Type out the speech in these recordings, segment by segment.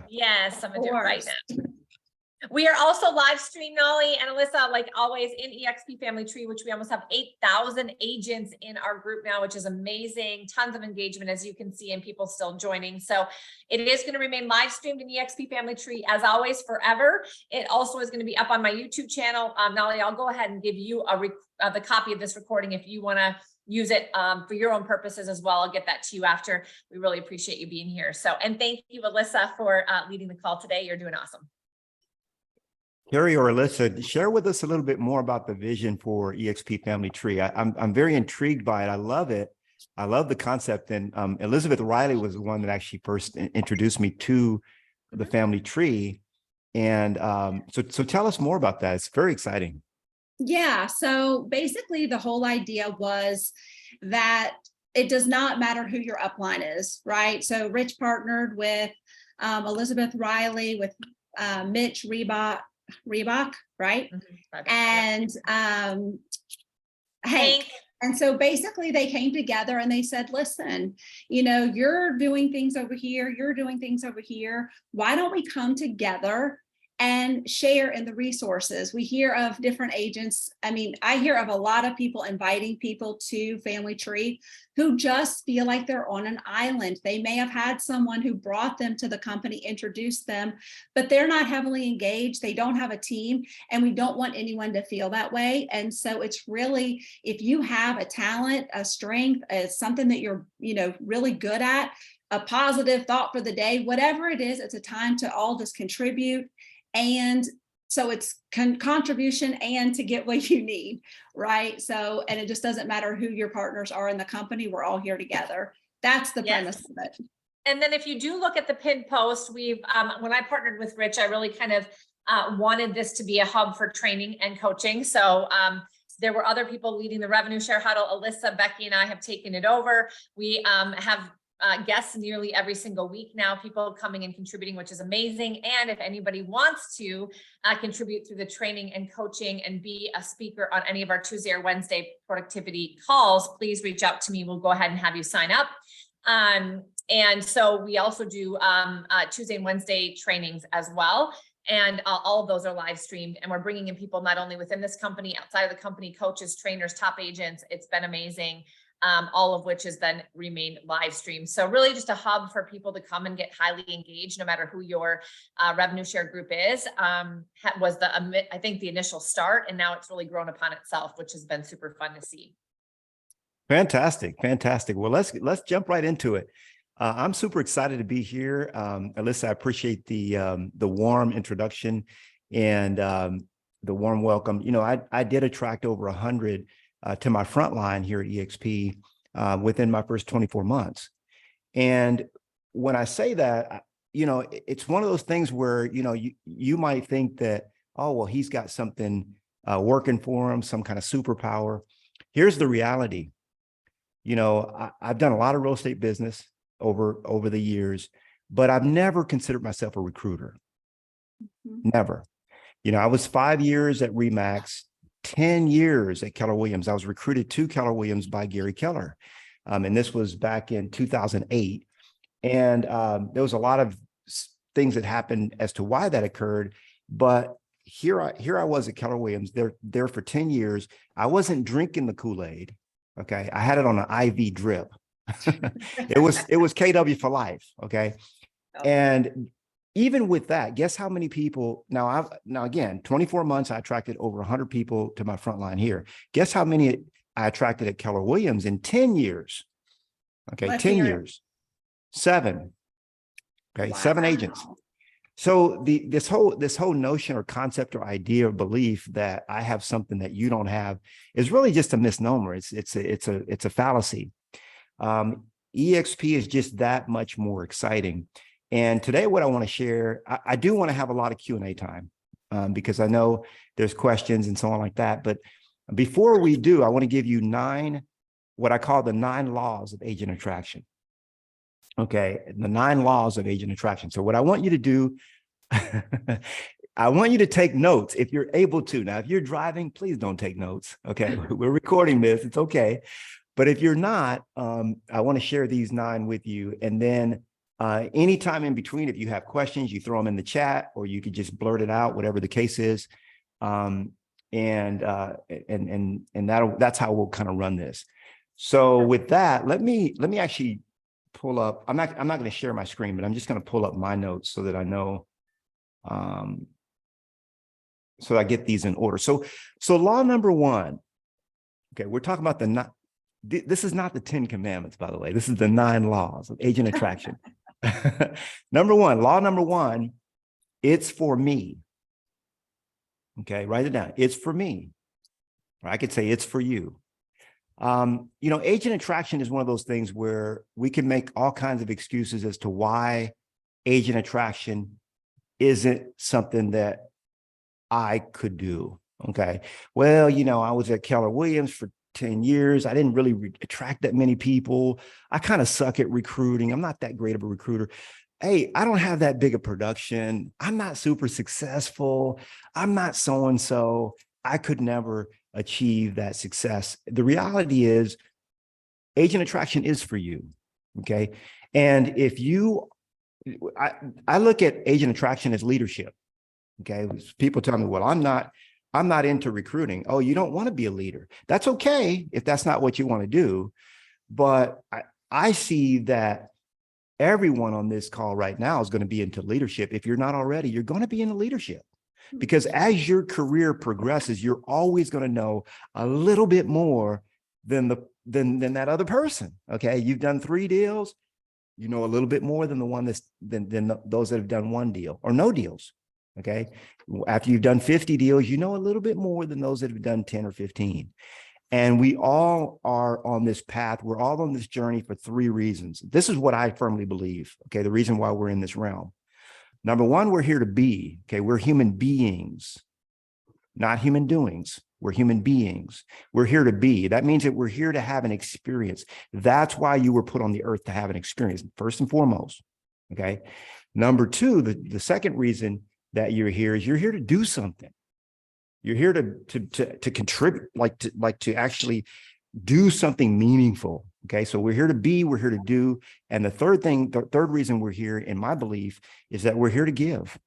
Yes, I'm Of gonna do it right course. now. We are also live stream, Knolly and Alyssa, like always, in EXP Family Tree, which we almost have 8,000 agents in our group now, which is amazing. Tons of engagement, as you can see, and people still joining. So it is going to remain live streamed in EXP Family Tree, as always, forever. It also is going to be up on my YouTube channel. Knolly, I'll go ahead and give you the copy of this recording if you want to use it for your own purposes as well. I'll get that to you after. We really appreciate you being here. So, and thank you, Alyssa, for leading the call today. You're doing awesome. Cari or Alyssa, share with us a little bit more about the vision for EXP Family Tree. I'm very intrigued by it. I love it. I love the concept. And Elizabeth Riley was the one that actually first introduced me to the family tree. And so tell us more about that. It's very exciting. Yeah. So basically the whole idea was that it does not matter who your upline is, right? So Rich partnered with Elizabeth Riley, with Mitch Reebok, right? And Hank. And so basically they came together and they said, listen, you know, you're doing things over here, you're doing things over here. Why don't we come together and share in the resources? We hear of different agents. I mean, I hear of a lot of people inviting people to Family Tree who just feel like they're on an island. They may have had someone who brought them to the company, introduced them, but they're not heavily engaged. They don't have a team, and we don't want anyone to feel that way. And so it's really, if you have a talent, a strength, something that you're, you know, really good at, a positive thought for the day, whatever it is, it's a time to all just contribute. And so it's contribution and to get what you need, right? So, and it just doesn't matter who your partners are in the company, we're all here together. That's the premise of it. And then if you do look at the pinned post, we've, when I partnered with Rich, I really kind of wanted this to be a hub for training and coaching. So there were other people leading the revenue share huddle. Alyssa, Becky, and I have taken it over. We have guests nearly every single week now, people coming and contributing, which is amazing. And if anybody wants to contribute through the training and coaching and be a speaker on any of our Tuesday or Wednesday productivity calls, please reach out to me. We'll go ahead and have you sign up. And so we also do Tuesday and Wednesday trainings as well. And all of those are live streamed, and we're bringing in people not only within this company, outside of the company, coaches, trainers, top agents. It's been amazing. All of which has then remained live streamed. So really just a hub for people to come and get highly engaged, no matter who your revenue share group is, was I think the initial start, and now it's really grown upon itself, which has been super fun to see. Fantastic. Fantastic. Well, let's jump right into it. I'm super excited to be here. Alyssa, I appreciate the warm introduction and the warm welcome. You know, I did attract over 100 to my front line here at EXP within my first 24 months. And when I say that, you know, it's one of those things where, you know, you might think that, oh, well, he's got something working for him, some kind of superpower. Here's the reality. You know, I've done a lot of real estate business over the years, but I've never considered myself a recruiter. Never. You know, I was 5 years at Remax, 10 years at Keller Williams. I was recruited to Keller Williams by Gary Keller. And this was back in 2008. And there was a lot of things that happened as to why that occurred. But here I was at Keller Williams, there for 10 years. I wasn't drinking the Kool-Aid. Okay. I had it on an IV drip. It was KW for life. Okay. And even with that, guess how many people now again, 24 months, I attracted over 100 people to my front line here. Guess how many I attracted at Keller Williams in 10 years? Okay. 10 years, 7. Okay. Wow. 7 agents. So this whole notion or concept or idea or belief that I have something that you don't have is really just a misnomer. It's a fallacy. EXP is just that much more exciting. And today, what I want to share, I do want to have a lot of Q&A time because I know there's questions and so on like that. But before we do, I want to give you what I call the 9 laws of agent attraction. Okay, the 9 laws of agent attraction. So what I want you to do, I want you to take notes if you're able to. Now, if you're driving, please don't take notes. Okay, we're recording this. It's okay. But if you're not, I want to share these 9 with you. And then Anytime in between, if you have questions, you throw them in the chat, or you could just blurt it out, whatever the case is. And that's how we'll kind of run this. So with that, let me actually pull up. I'm not going to share my screen, but I'm just going to pull up my notes so that I know, so I get these in order. So law number one. Okay, we're talking about this is not the 10 commandments, by the way. This is the 9 laws of agent attraction. Number one, law number one, it's for me. Okay, write it down. It's for me. Or I could say it's for you. Agent attraction is one of those things where we can make all kinds of excuses as to why agent attraction isn't something that I could do. Okay. Well, I was at Keller Williams for 10 years. I didn't really attract that many people. I kind of suck at recruiting. I'm not that great of a recruiter. Hey, I don't have that big a production. I'm not super successful. I'm not so-and-so. I could never achieve that success. The reality is agent attraction is for you. Okay. And I look at agent attraction as leadership. Okay. People tell me, well, I'm not into recruiting. Oh, you don't want to be a leader. That's okay if that's not what you want to do. But I see that everyone on this call right now is going to be into leadership. If you're not already, you're going to be into leadership, because as your career progresses, you're always going to know a little bit more than that other person. Okay. You've done 3 deals. You know a little bit more than than those that have done 1 deal or no deals. Okay. After you've done 50 deals, you know a little bit more than those that have done 10 or 15. And we all are on this path. We're all on this journey for 3 reasons. This is what I firmly believe. Okay. The reason why we're in this realm. Number one, we're here to be. Okay. We're human beings, not human doings. We're human beings. We're here to be. That means that we're here to have an experience. That's why you were put on the earth, to have an experience, first and foremost. Okay. Number two, the second reason that you're here is you're here to do something. You're here to contribute, to actually do something meaningful. Okay. So we're here to be, we're here to do. And the third reason we're here, in my belief, is that we're here to give.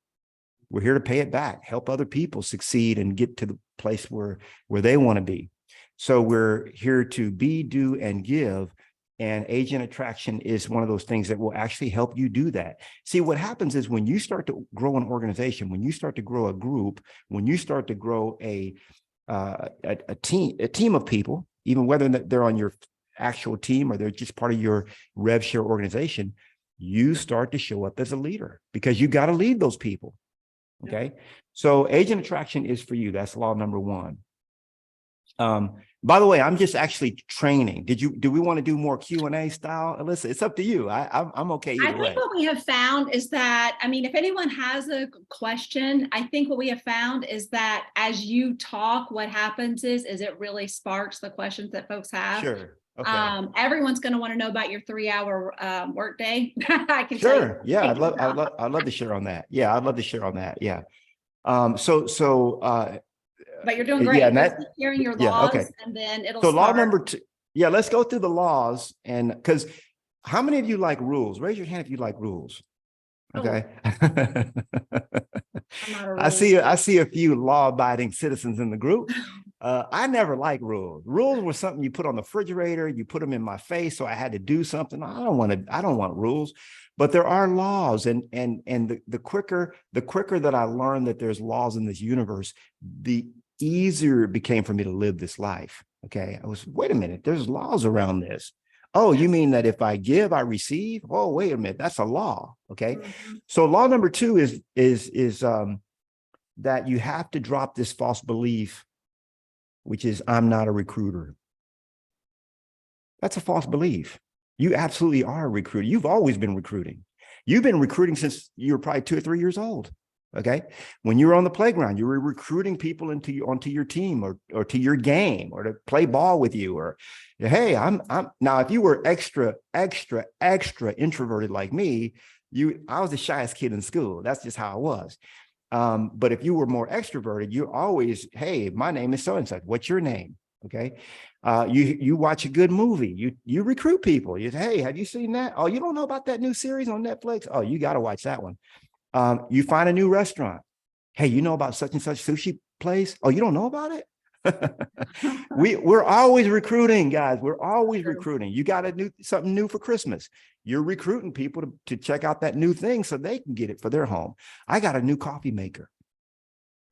We're here to pay it back, help other people succeed and get to the place where they want to be. So we're here to be, do, and give. And agent attraction is one of those things that will actually help you do that. See, what happens is when you start to grow an organization, when you start to grow a group, when you start to grow a team of people, even whether they're on your actual team or they're just part of your rev share organization, you start to show up as a leader because you got to lead those people. Okay. So agent attraction is for you. That's law number one. By the way, I'm just actually training. Do we want to do more Q&A style? Alyssa, it's up to you. I'm okay either way. I think what we have found is that, if anyone has a question, I think what we have found is that as you talk, what happens is it really sparks the questions that folks have. Sure. Okay. Everyone's going to want to know about your 3-hour workday. I can sure. tell you. Yeah, I'd love to share on that. Yeah, I'd love to share on that. Yeah. But you're doing great. Yeah, and keep sharing your laws, okay. And then it'll. So start. law number 2. Yeah, let's go through the laws, and because how many of you like rules? Raise your hand if you like rules. Okay. I see a few law-abiding citizens in the group. I never liked rules. Rules were something you put on the refrigerator. You put them in my face, so I had to do something. I don't want rules. But there are laws, and the quicker that I learned that there's laws in this universe, the easier it became for me to live this life. Okay. Wait a minute, there's laws around this. Oh, you mean that if I give, I receive? Oh, wait a minute, that's a law. Okay. Mm-hmm. So law number 2 is that you have to drop this false belief, which is I'm not a recruiter. That's a false belief. You absolutely are a recruiter. You've always been recruiting. You've been recruiting since you were probably 2 or 3 years old. Okay. When you were on the playground, you were recruiting people onto your team or to your game or to play ball with you, or, hey, I'm now, if you were extra introverted like me, I was the shyest kid in school. That's just how I was. But if you were more extroverted, you're always, hey, my name is so-and-so. What's your name? Okay. You watch a good movie, you recruit people. You say, hey, have you seen that? Oh, you don't know about that new series on Netflix? Oh, you got to watch that one. You find a new restaurant. Hey, you know about such and such sushi place? Oh, you don't know about it? We're always recruiting, guys. We're always recruiting. You got something new for Christmas. You're recruiting people to check out that new thing so they can get it for their home. I got a new coffee maker.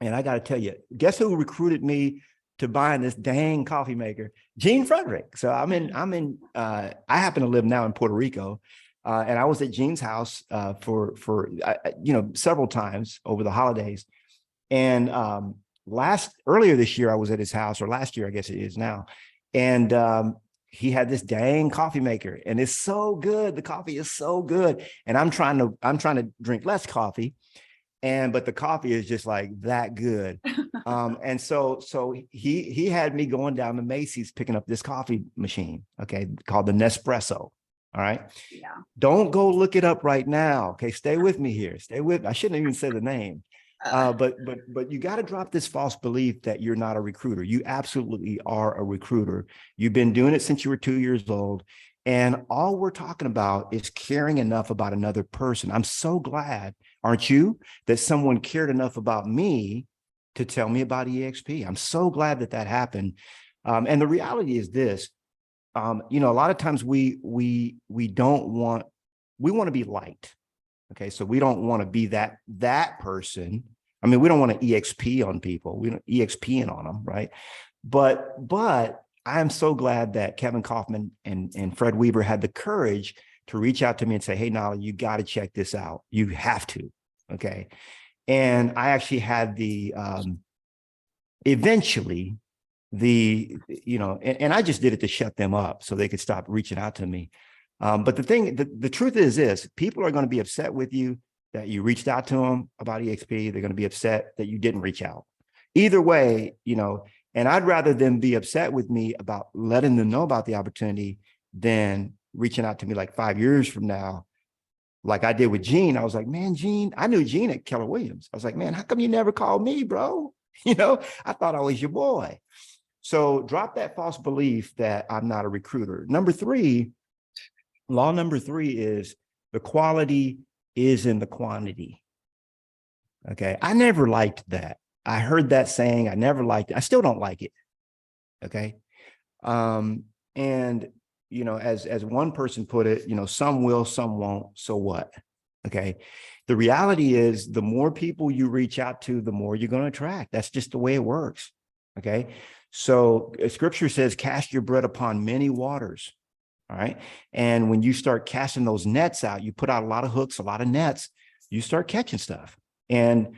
And I got to tell you, guess who recruited me to buying this dang coffee maker? Gene Frederick. So I happen to live now in Puerto Rico. And I was at Gene's house for several times over the holidays. And earlier this year, I was at his house, or last year, I guess it is now. And he had this dang coffee maker, and it's so good. The coffee is so good. And I'm trying to drink less coffee, but the coffee is just like that good. And so he had me going down to Macy's picking up this coffee machine, okay, called the Nespresso. All right. Yeah. Don't go look it up right now. Okay. Stay with me here. I shouldn't even say the name. But you got to drop this false belief that you're not a recruiter. You absolutely are a recruiter. You've been doing it since you were 2 years old. And all we're talking about is caring enough about another person. I'm so glad, aren't you, that someone cared enough about me to tell me about EXP. I'm so glad that happened. And the reality is this. A lot of times we want to be liked. Okay. So we don't want to be that person. I mean, we don't want to EXP on people. We don't EXP on them. Right. But I am so glad that Kevin Kaufman and Fred Weaver had the courage to reach out to me and say, hey, Knolly, you got to check this out. You have to. Okay. And I actually had eventually and I just did it to shut them up so they could stop reaching out to me. But the truth is this: people are going to be upset with you that you reached out to them about EXP. They're going to be upset that you didn't reach out. Either way, and I'd rather them be upset with me about letting them know about the opportunity than reaching out to me like 5 years from now, like I did with Gene. I was like, man, Gene, I knew Gene at Keller Williams. I was like, man, how come you never called me, bro? I thought I was your boy. So drop that false belief that I'm not a recruiter. Law number 3 is the quality is in the quantity. Okay. I never liked that. I heard that saying. I never liked it. I still don't like it. Okay. And as one person put it, some will, some won't. So what? Okay. The reality is the more people you reach out to, the more you're going to attract. That's just the way it works. Okay. So scripture says, cast your bread upon many waters. All right. And when you start casting those nets out, you put out a lot of hooks, a lot of nets, you start catching stuff. And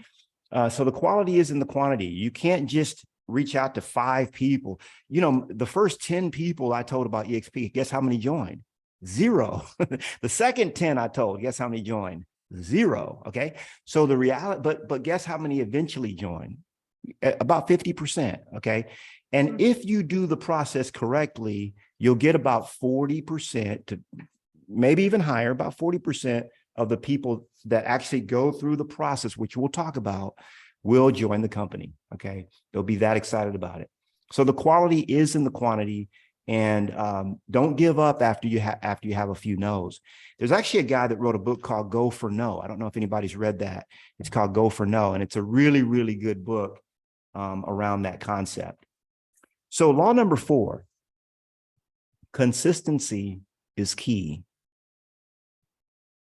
so the quality is in the quantity. You can't just reach out to 5 people. The first 10 people I told about EXP, guess how many joined? 0. The second 10 I told, guess how many joined? 0. Okay. So the reality, but guess how many eventually joined? About 50%. Okay. And if you do the process correctly, you'll get about 40% to maybe even higher, about 40% of the people that actually go through the process, which we'll talk about, will join the company. Okay. They'll be that excited about it. So the quality is in the quantity, and don't give up after you have a few no's. There's actually a guy that wrote a book called Go for No. I don't know if anybody's read that. It's called Go for No. And it's a really, really good book around that concept. So law number 4, consistency is key.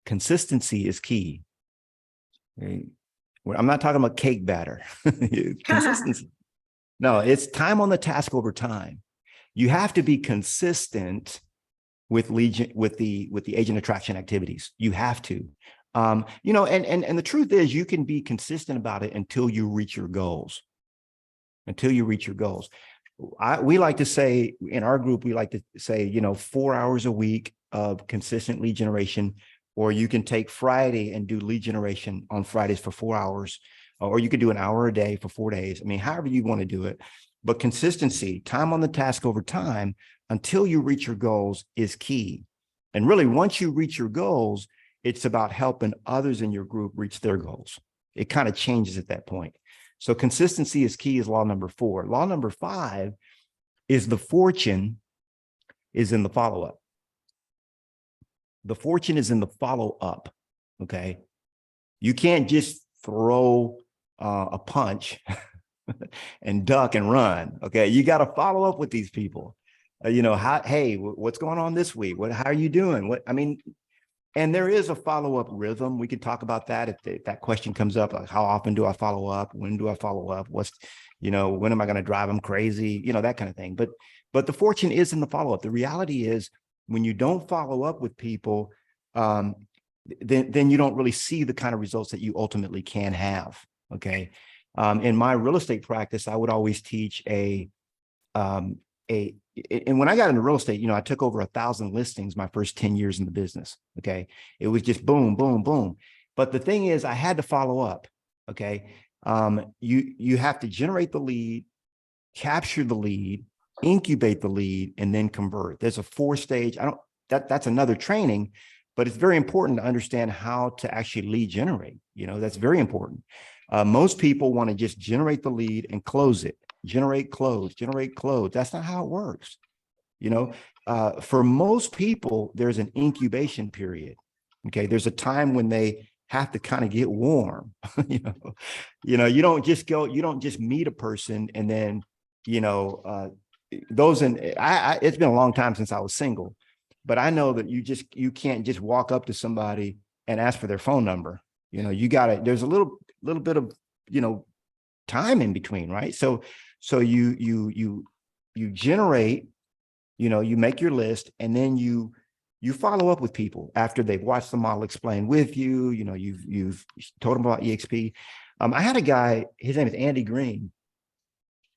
Consistency is key. Okay. I'm not talking about cake batter. Consistency. No, it's time on the task over time. You have to be consistent with the agent attraction activities. You have to. And the truth is, you can be consistent about it until you reach your goals. Until you reach your goals. We like to say in our group, 4 hours a week of consistent lead generation, or you can take Friday and do lead generation on Fridays for 4 hours, or you could do an hour a day for 4 days. I mean, however you want to do it, but consistency, time on the task over time until you reach your goals is key. And really, once you reach your goals, it's about helping others in your group reach their goals. It kind of changes at that point. So consistency is key is law number 4. Law number 5 is the fortune is in the follow-up. The fortune is in the follow-up, okay? You can't just throw a punch and duck and run, okay? You got to follow up with these people. Hey, what's going on this week? How are you doing? And there is a follow-up rhythm. We could talk about that if that question comes up, like how often do I follow up? When do I follow up? When am I going to drive them crazy? That kind of thing. But the fortune is in the follow-up. The reality is when you don't follow up with people, then you don't really see the kind of results that you ultimately can have, okay? In my real estate practice, I would always teach and when I got into real estate, I took over 1,000 listings my first 10 years in the business. Okay. It was just boom, boom, boom. But the thing is, I had to follow up. Okay. You have to generate the lead, capture the lead, incubate the lead, and then convert. There's a 4-stage. That's another training, but it's very important to understand how to actually lead generate. That's very important. Most people want to just generate the lead and close it. Generate, close, generate, close. That's not how it works. For most people, there's an incubation period. Okay. There's a time when they have to kind of get warm. You don't just meet a person and then, it's been a long time since I was single, but I know that you can't just walk up to somebody and ask for their phone number. There's a little bit of, time in between, right? So you generate, you make your list, and then you follow up with people after they've watched the model explain with you. You've told them about EXP. I had a guy, his name is Andy Green,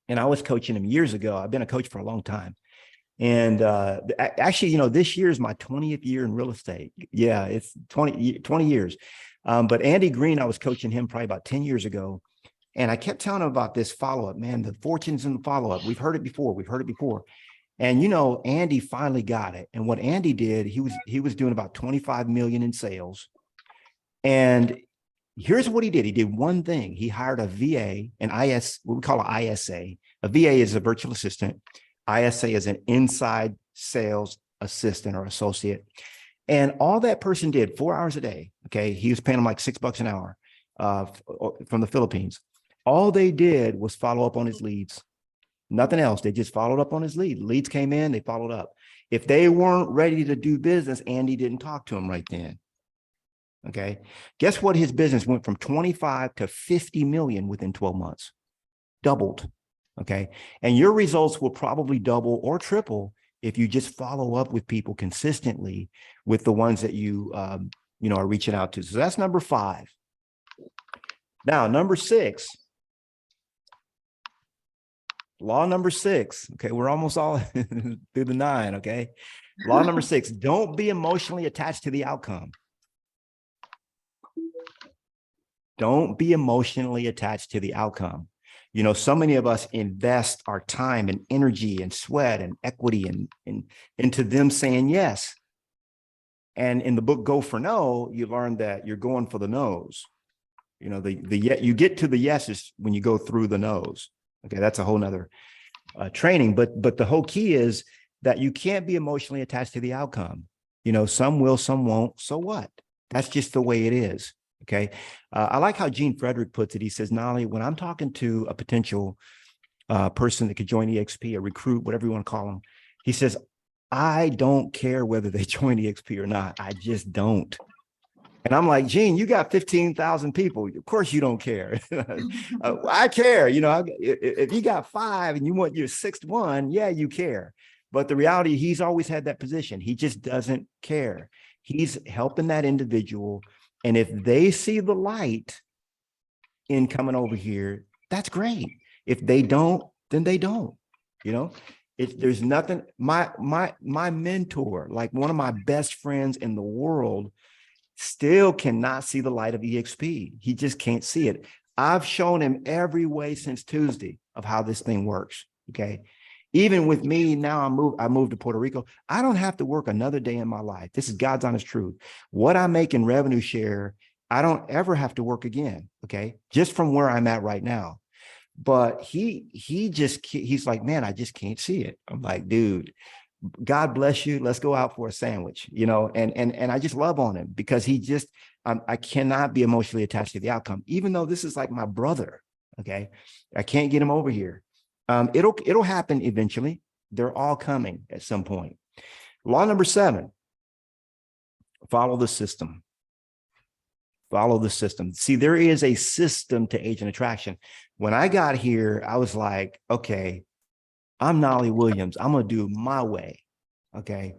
and I was coaching him years ago. I've been a coach for a long time. And actually, this year is my 20th year in real estate. Yeah, it's 20 years. But Andy Green, I was coaching him probably about 10 years ago. And I kept telling him about this follow-up, man, the fortunes in the follow-up. We've heard it before. And, Andy finally got it. And what Andy did, he was doing about 25 million in sales. And here's what he did. He did one thing. He hired a VA, what we call an ISA. A VA is a virtual assistant. ISA is an inside sales assistant or associate. And all that person did, 4 hours a day, okay, he was paying them like $6 an hour from the Philippines. All they did was follow up on his leads. Nothing else. They just followed up on his lead. Leads came in, they followed up. If they weren't ready to do business, Andy didn't talk to them right then. Okay. Guess what? His business went from 25 to 50 million within 12 months. Doubled. Okay. And your results will probably double or triple if you just follow up with people consistently with the ones that you are reaching out to. So that's number 5. Now, number 6. Law number 6. Okay, we're almost all through the 9. Okay. Law number 6, don't be emotionally attached to the outcome. Don't be emotionally attached to the outcome. So many of us invest our time and energy and sweat and equity and into them saying yes. And in the book, Go for No, you learn that you're going for the no's. You get to the yeses when you go through the no's. Okay, that's a whole nother training. But the whole key is that you can't be emotionally attached to the outcome. Some will, some won't. So what? That's just the way it is. Okay. I like how Gene Frederick puts it. He says, Knolly, when I'm talking to a potential person that could join EXP, a recruit, whatever you want to call them, he says, I don't care whether they join EXP or not. I just don't. And I'm like, Gene, you got 15,000 people. Of course you don't care. I care. If you got 5 and you want your 6th one, yeah, you care. But the reality, he's always had that position. He just doesn't care. He's helping that individual. And if they see the light in coming over here, that's great. If they don't, then they don't. There's nothing. My mentor, like one of my best friends in the world, still cannot see the light of EXP. He just can't see it. I've shown him every way since Tuesday of how this thing works. Okay. Even with me now, I moved to Puerto Rico. I don't have to work another day in my life. This is God's honest truth. What I make in revenue share, I don't ever have to work again. Okay. Just from where I'm at right now. But he's like, man, I just can't see it. I'm like, dude, God bless you. Let's go out for a sandwich, and I just love on him because I cannot be emotionally attached to the outcome, even though this is like my brother. Okay. I can't get him over here. It'll happen eventually. They're all coming at some point. Law number 7, follow the system. Follow the system. See, there is a system to agent attraction. When I got here, I was like, okay, I'm Knolly Williams. I'm going to do my way. Okay.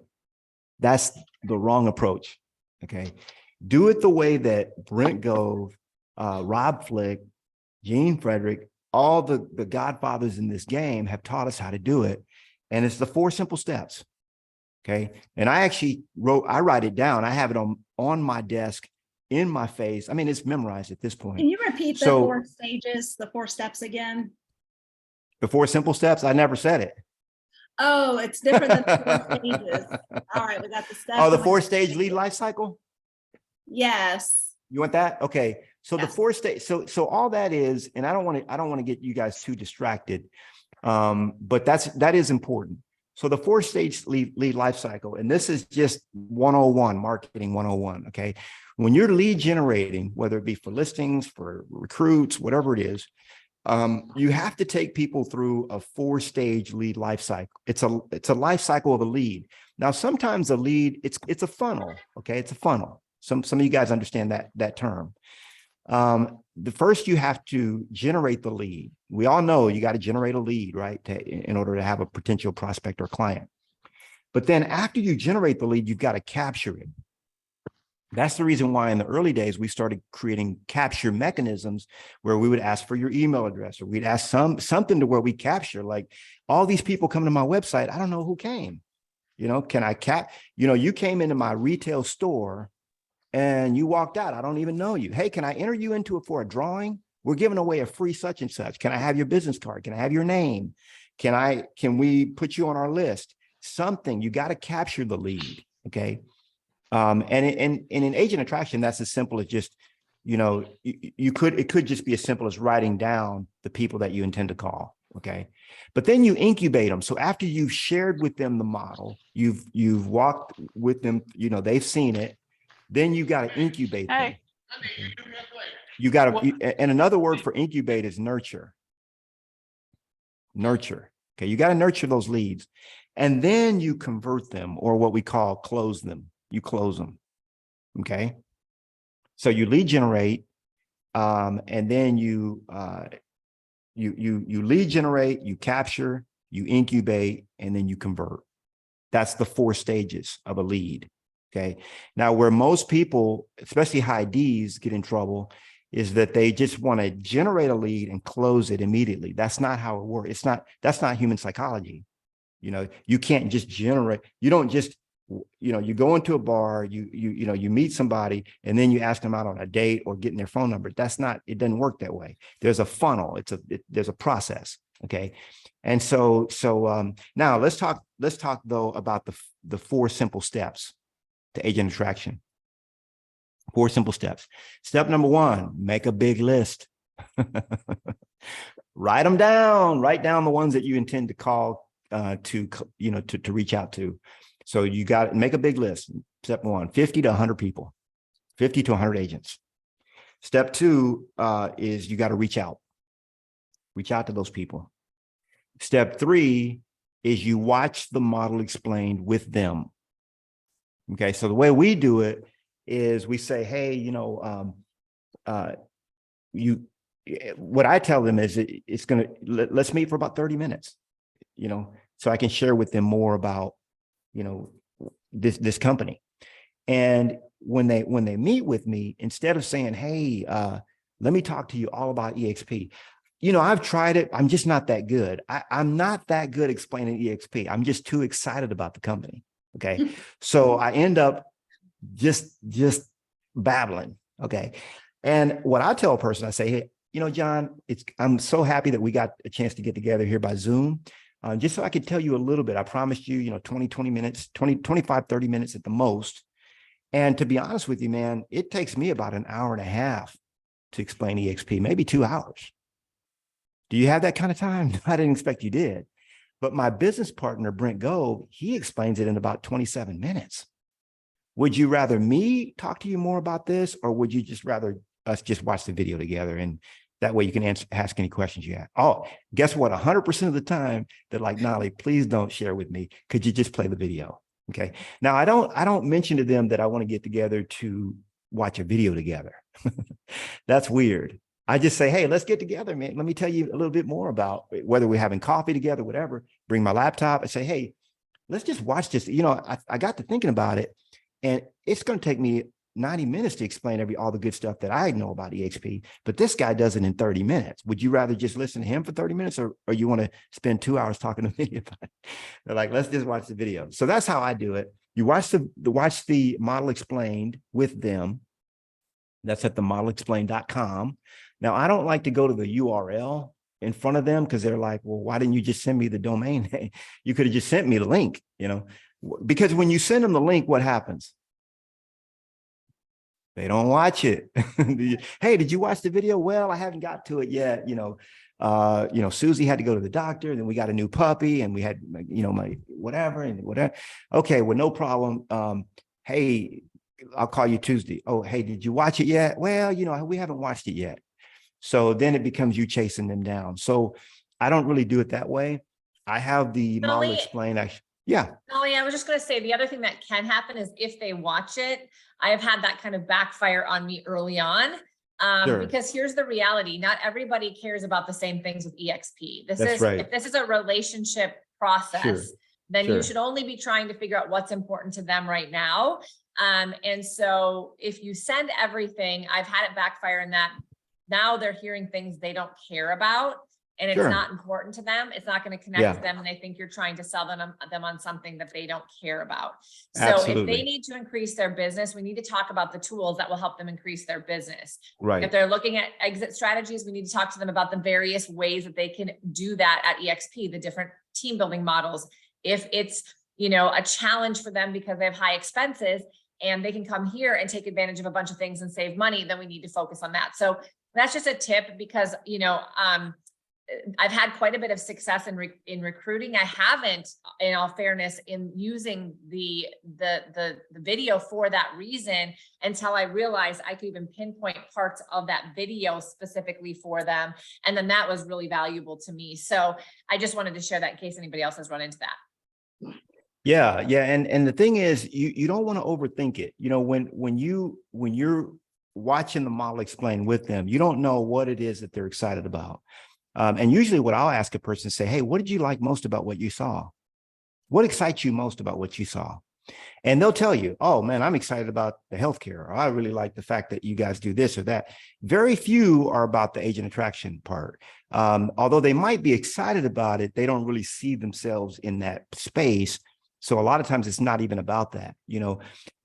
That's the wrong approach. Okay. Do it the way that Brent Gove, Rob Flick, Gene Frederick, all the godfathers in this game have taught us how to do it. And it's the 4 simple steps. Okay. And I actually write it down. I have it on my desk in my face. I mean, it's memorized at this point. Can you repeat the 4 stages, the 4 steps again? The 4 simple steps. I never said it. Oh, it's different than the 4 stages. All right, we got the steps. Oh, the 4-stage lead life cycle? Yes. You want that? Okay. So Yes. the 4 stage, so all that is, and I don't want to get you guys too distracted. But that is important. So the 4-stage lead life cycle, and this is just 101, marketing 101. Okay. When you're lead generating, whether it be for listings, for recruits, whatever it is, you have to take people through a 4-stage lead life cycle. It's a life cycle of a lead. Now, sometimes a lead, it's a funnel. Okay. It's a funnel. Some of you guys understand that term. The first, you have to generate the lead. We all know you got to generate a lead, right? In order to have a potential prospect or client. But then after you generate the lead, you've got to capture it. That's the reason why in the early days, we started creating capture mechanisms where we would ask for your email address, or we'd ask something to where we capture, like, all these people come to my website. I don't know who came, can I you came into my retail store and you walked out. I don't even know you. Hey, can I enter you into it for a drawing? We're giving away a free such and such. Can I have your business card? Can I have your name? Can we put you on our list? Something. You got to capture the lead. Okay. And in agent attraction, that's as simple as just, it could just be as simple as writing down the people that you intend to call. Okay. But then you incubate them. So after you've shared with them the model, you've walked with them, they've seen it. Then you got to incubate them. Okay. You got to, and another word for incubate is nurture. Nurture. Okay. You got to nurture those leads, and then you convert them, or what we call close them. You close them. Okay. So you lead generate, and then you lead generate, you capture, you incubate, and then you convert. That's the 4 stages of a lead. Okay. Now, where most people, especially high Ds, get in trouble is that they just want to generate a lead and close it immediately. That's not how it works. That's not human psychology. You can't just generate. You don't just, you go into a bar, you meet somebody, and then you ask them out on a date or getting their phone number. It doesn't work that way. There's a funnel. There's a process. Okay. And so now let's talk though about the 4 simple steps to agent attraction. 4 simple steps. Step number 1, make a big list. Write them down. Write down the ones that you intend to call, to reach out to. So you got to make a big list. Step 1, 50 to 100 people, 50 to 100 agents. Step 2 is you got to reach out to those people. Step 3 is you watch the model explained with them. Okay. So the way we do it is we say, hey, what I tell them is let's meet for about 30 minutes, so I can share with them more about, this company. And when they meet with me, instead of saying, hey, let me talk to you all about EXP. I've tried it. I'm just not that good. I'm not that good explaining EXP. I'm just too excited about the company. Okay. So I end up just babbling. Okay. And what I tell a person, I say, hey, John, I'm so happy that we got a chance to get together here by Zoom. Just so I could tell you a little bit. I promised you, 20 minutes, 25, 30 minutes at the most. And to be honest with you, man, it takes me about an hour and a half to explain EXP, maybe 2 hours. Do you have that kind of time? I didn't expect you did. But my business partner, Brent Gold, he explains it in about 27 minutes. Would you rather me talk to you more about this, or would you just rather us just watch the video together? And that way you can ask any questions you have. Oh, guess what? 100% of the time they're like, Knolly, please don't share with me. Could you just play the video? Okay. Now I don't mention to them that I want to get together to watch a video together. That's weird. I just say, hey, let's get together, man. Let me tell you a little bit more about whether we're having coffee together, whatever. Bring my laptop and say, hey, let's just watch this. You know, I got to thinking about it, and it's going to take me 90 minutes to explain all the good stuff that I know about EXP, but this guy does it in 30 minutes. Would you rather just listen to him for 30 minutes, or you want to spend 2 hours talking to me about it? They're like, let's just watch the video. So that's how I do it. You watch the model explained with them. That's at themodelexplained.com. Now, I don't like to go to the URL in front of them, because they're like, well, why didn't you just send me the domain name? You could have just sent me the link, you know, because when you send them the link, what happens? They don't watch it. Hey, did you watch the video? Well, I haven't got to it yet. Susie had to go to the doctor, and then we got a new puppy, and we had, my whatever. Okay, well, no problem. Hey, I'll call you Tuesday. Oh, hey, did you watch it yet? Well, we haven't watched it yet. So then it becomes you chasing them down. So I don't really do it that way. I have the model explain. Yeah. Knolly, I was just going to say, the other thing that can happen is if they watch it, I have had that kind of backfire on me early on. Sure. Because here's the reality. Not everybody cares about the same things with EXP. Right. If this is a relationship process, Sure. then Sure. you should only be trying to figure out what's important to them right now. And so if you send everything, I've had it backfire in that now they're hearing things they don't care about, and it's Sure. not important to them. It's not going to connect to them, and they think you're trying to sell them on something that they don't care about. So if Absolutely. they need to increase their business, we need to talk about the tools that will help them increase their business. Right. If they're looking at exit strategies, we need to talk to them about the various ways that they can do that at EXP, the different team building models. If it's, a challenge for them because they have high expenses and they can come here and take advantage of a bunch of things and save money, then we need to focus on that. So that's just a tip, because, I've had quite a bit of success in recruiting. I haven't, in all fairness, in using the video for that reason, until I realized I could even pinpoint parts of that video specifically for them. And then that was really valuable to me. So I just wanted to share that in case anybody else has run into that. Yeah. And the thing is, you don't want to overthink it. When you're watching the model explain with them, you don't know what it is that they're excited about. And usually what I'll ask a person, say, hey, what did you like most about what you saw? What excites you most about what you saw? And they'll tell you, oh man, I'm excited about the healthcare, or I really like the fact that you guys do this or that. Very few are about the agent attraction part. Although they might be excited about it, they don't really see themselves in that space. So a lot of times it's not even about that,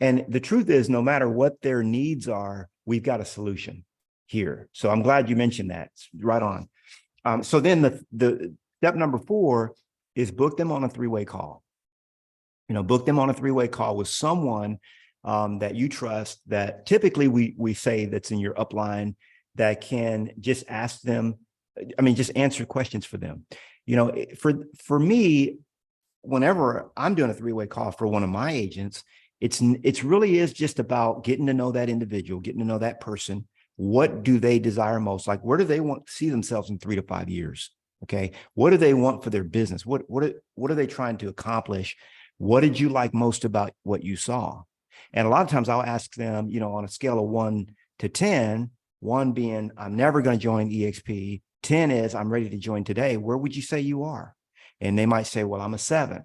and the truth is, no matter what their needs are, we've got a solution here. So I'm glad you mentioned that. It's right on. So then the step number 4 is book them on a 3-way call. Book them on a 3-way call with someone that you trust, that typically we say that's in your upline, that can just ask them, just answer questions for them. For me, whenever I'm doing a 3-way call for one of my agents, it's really is just about getting to know that individual, getting to know that person. What do they desire most? Like, where do they want to see themselves in 3 to 5 years? Okay. What do they want for their business? What are they trying to accomplish? What did you like most about what you saw? And a lot of times I'll ask them, on a scale of 1 to 10, 1 being, I'm never going to join EXP. 10 is, I'm ready to join today. Where would you say you are? And they might say, well, I'm a 7.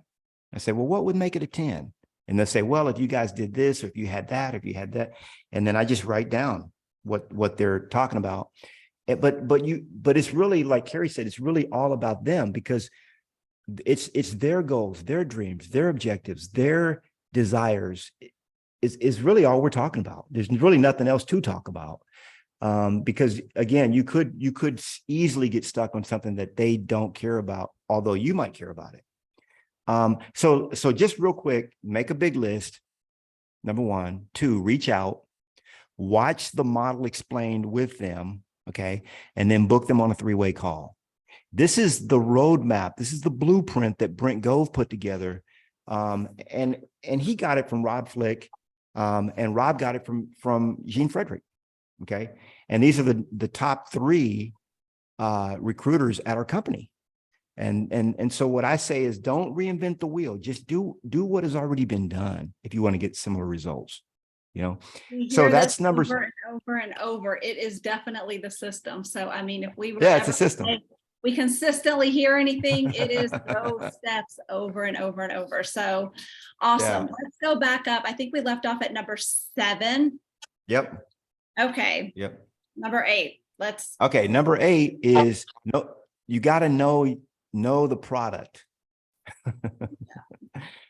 I say, well, what would make it a 10? And they'll say, well, if you guys did this, or if you had that, or if you had that. And then I just write down what they're talking about. But it's really, like Cari said, it's really all about them, because it's their goals, their dreams, their objectives, their desires is really all we're talking about. There's really nothing else to talk about. Because again, you could easily get stuck on something that they don't care about, although you might care about it. So just real quick, make a big list. Number 1, 2, reach out, watch the model explained with them. Okay. And then book them on a 3-way call. This is the roadmap. This is the blueprint that Brent Gove put together. And he got it from Rob Flick, and Rob got it from Gene Frederick. Okay. And these are the top 3 recruiters at our company. And so what I say is, don't reinvent the wheel. Just do what has already been done if you want to get similar results. We So hear that's this numbers. over and over and over. It is definitely the system. So, I mean, if we were Yeah, it's ever a system. to say we consistently hear anything, it is those steps over and over and over. So awesome. Yeah. Let's go back up. I think we left off at number 7. Yep. Okay. Yep. Number 8. Let's. Okay. Number 8 is you got to know the product.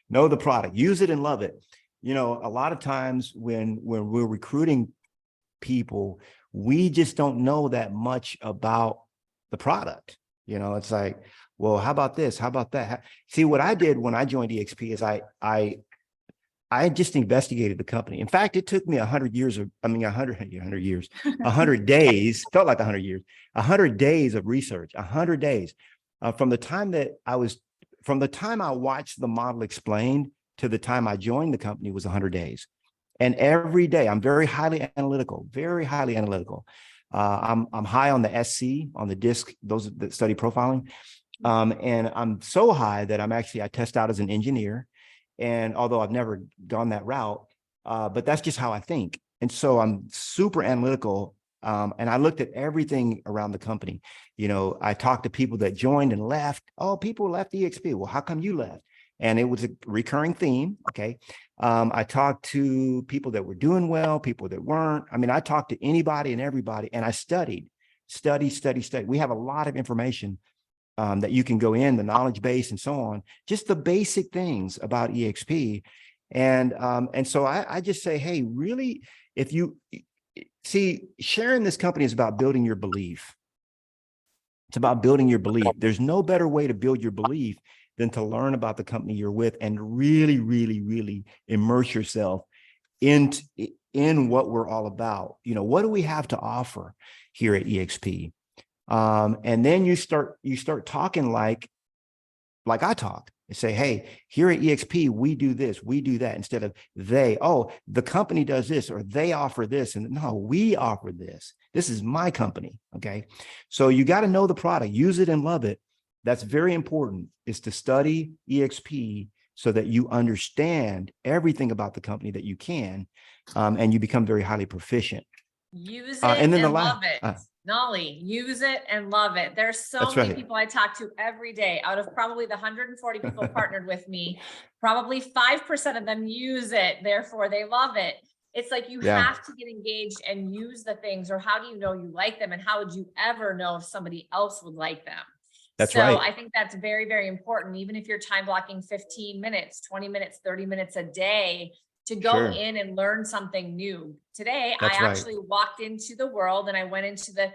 Know the product, use it and love it. A lot of times when we're recruiting people, we just don't know that much about the product. It's like, well, how about this? How about that? See, what I did when I joined EXP is I just investigated the company. In fact, it took me 100 years 100 days, felt like 100 years, 100 days of research, 100 days. From the time I watched the model explained to the time I joined the company was 100 days. And every day I'm very highly analytical, very highly analytical. I'm high on the SC, on the DISC, those that study profiling. And I'm so high that I test out as an engineer. And although I've never gone that route, but that's just how I think. And so I'm super analytical. And I looked at everything around the company. I talked to people that joined and left. Oh, people left EXP. Well, how come you left? And it was a recurring theme. Okay. I talked to people that were doing well, people that weren't. I talked to anybody and everybody, and I studied. We have a lot of information that you can go in, the knowledge base and so on, just the basic things about EXP. And so I just say, hey, really, if you see, sharing this company is about building your belief. It's about building your belief. There's no better way to build your belief than to learn about the company you're with and really, really, really immerse yourself in what we're all about. What do we have to offer here at EXP? And then you start talking like I talk and say, hey, here at EXP, we do this, we do that, instead of the company does this, or they offer this. And no, we offer this. This is my company. Okay. So you got to know the product, use it and love it. That's very important, is to study EXP so that you understand everything about the company that you can, and you become very highly proficient. Use it and then love it. Knolly, use it and love it. There's so many people I talk to every day. Out of probably the 140 people partnered with me, probably 5% of them use it. Therefore, they love it. It's like you have to get engaged and use the things, or how do you know you like them? And how would you ever know if somebody else would like them? That's so right. I think that's very, very important. Even if you're time blocking 15 minutes, 20 minutes, 30 minutes a day to go in and learn something new. Today, I actually walked into the world and I went into the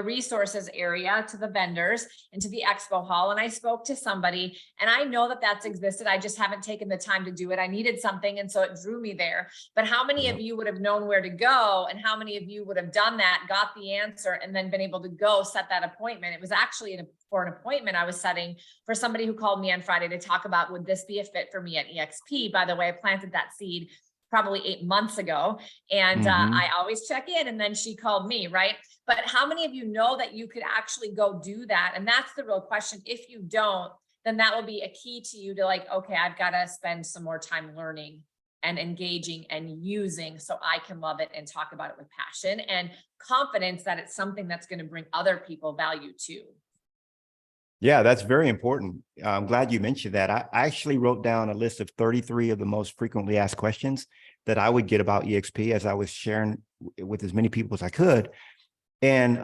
resources area, to the vendors, into the expo hall, and I spoke to somebody, and I know that that's existed. I just haven't taken the time to do it. I needed something, and so it drew me there. But how many of you would have known where to go, and how many of you would have done that, got the answer, and then been able to go set that appointment? It was actually for an appointment I was setting for somebody who called me on Friday to talk about, would this be a fit for me at EXP? By the way, I planted that seed probably 8 months ago. And I always check in, and then she called me, right? But how many of you know that you could actually go do that? And that's the real question. If you don't, then that will be a key to you to like, okay, I've got to spend some more time learning and engaging and using so I can love it and talk about it with passion and confidence that it's something that's going to bring other people value too. Yeah, that's very important. I'm glad you mentioned that. I actually wrote down a list of 33 of the most frequently asked questions that I would get about EXP as I was sharing with as many people as I could. And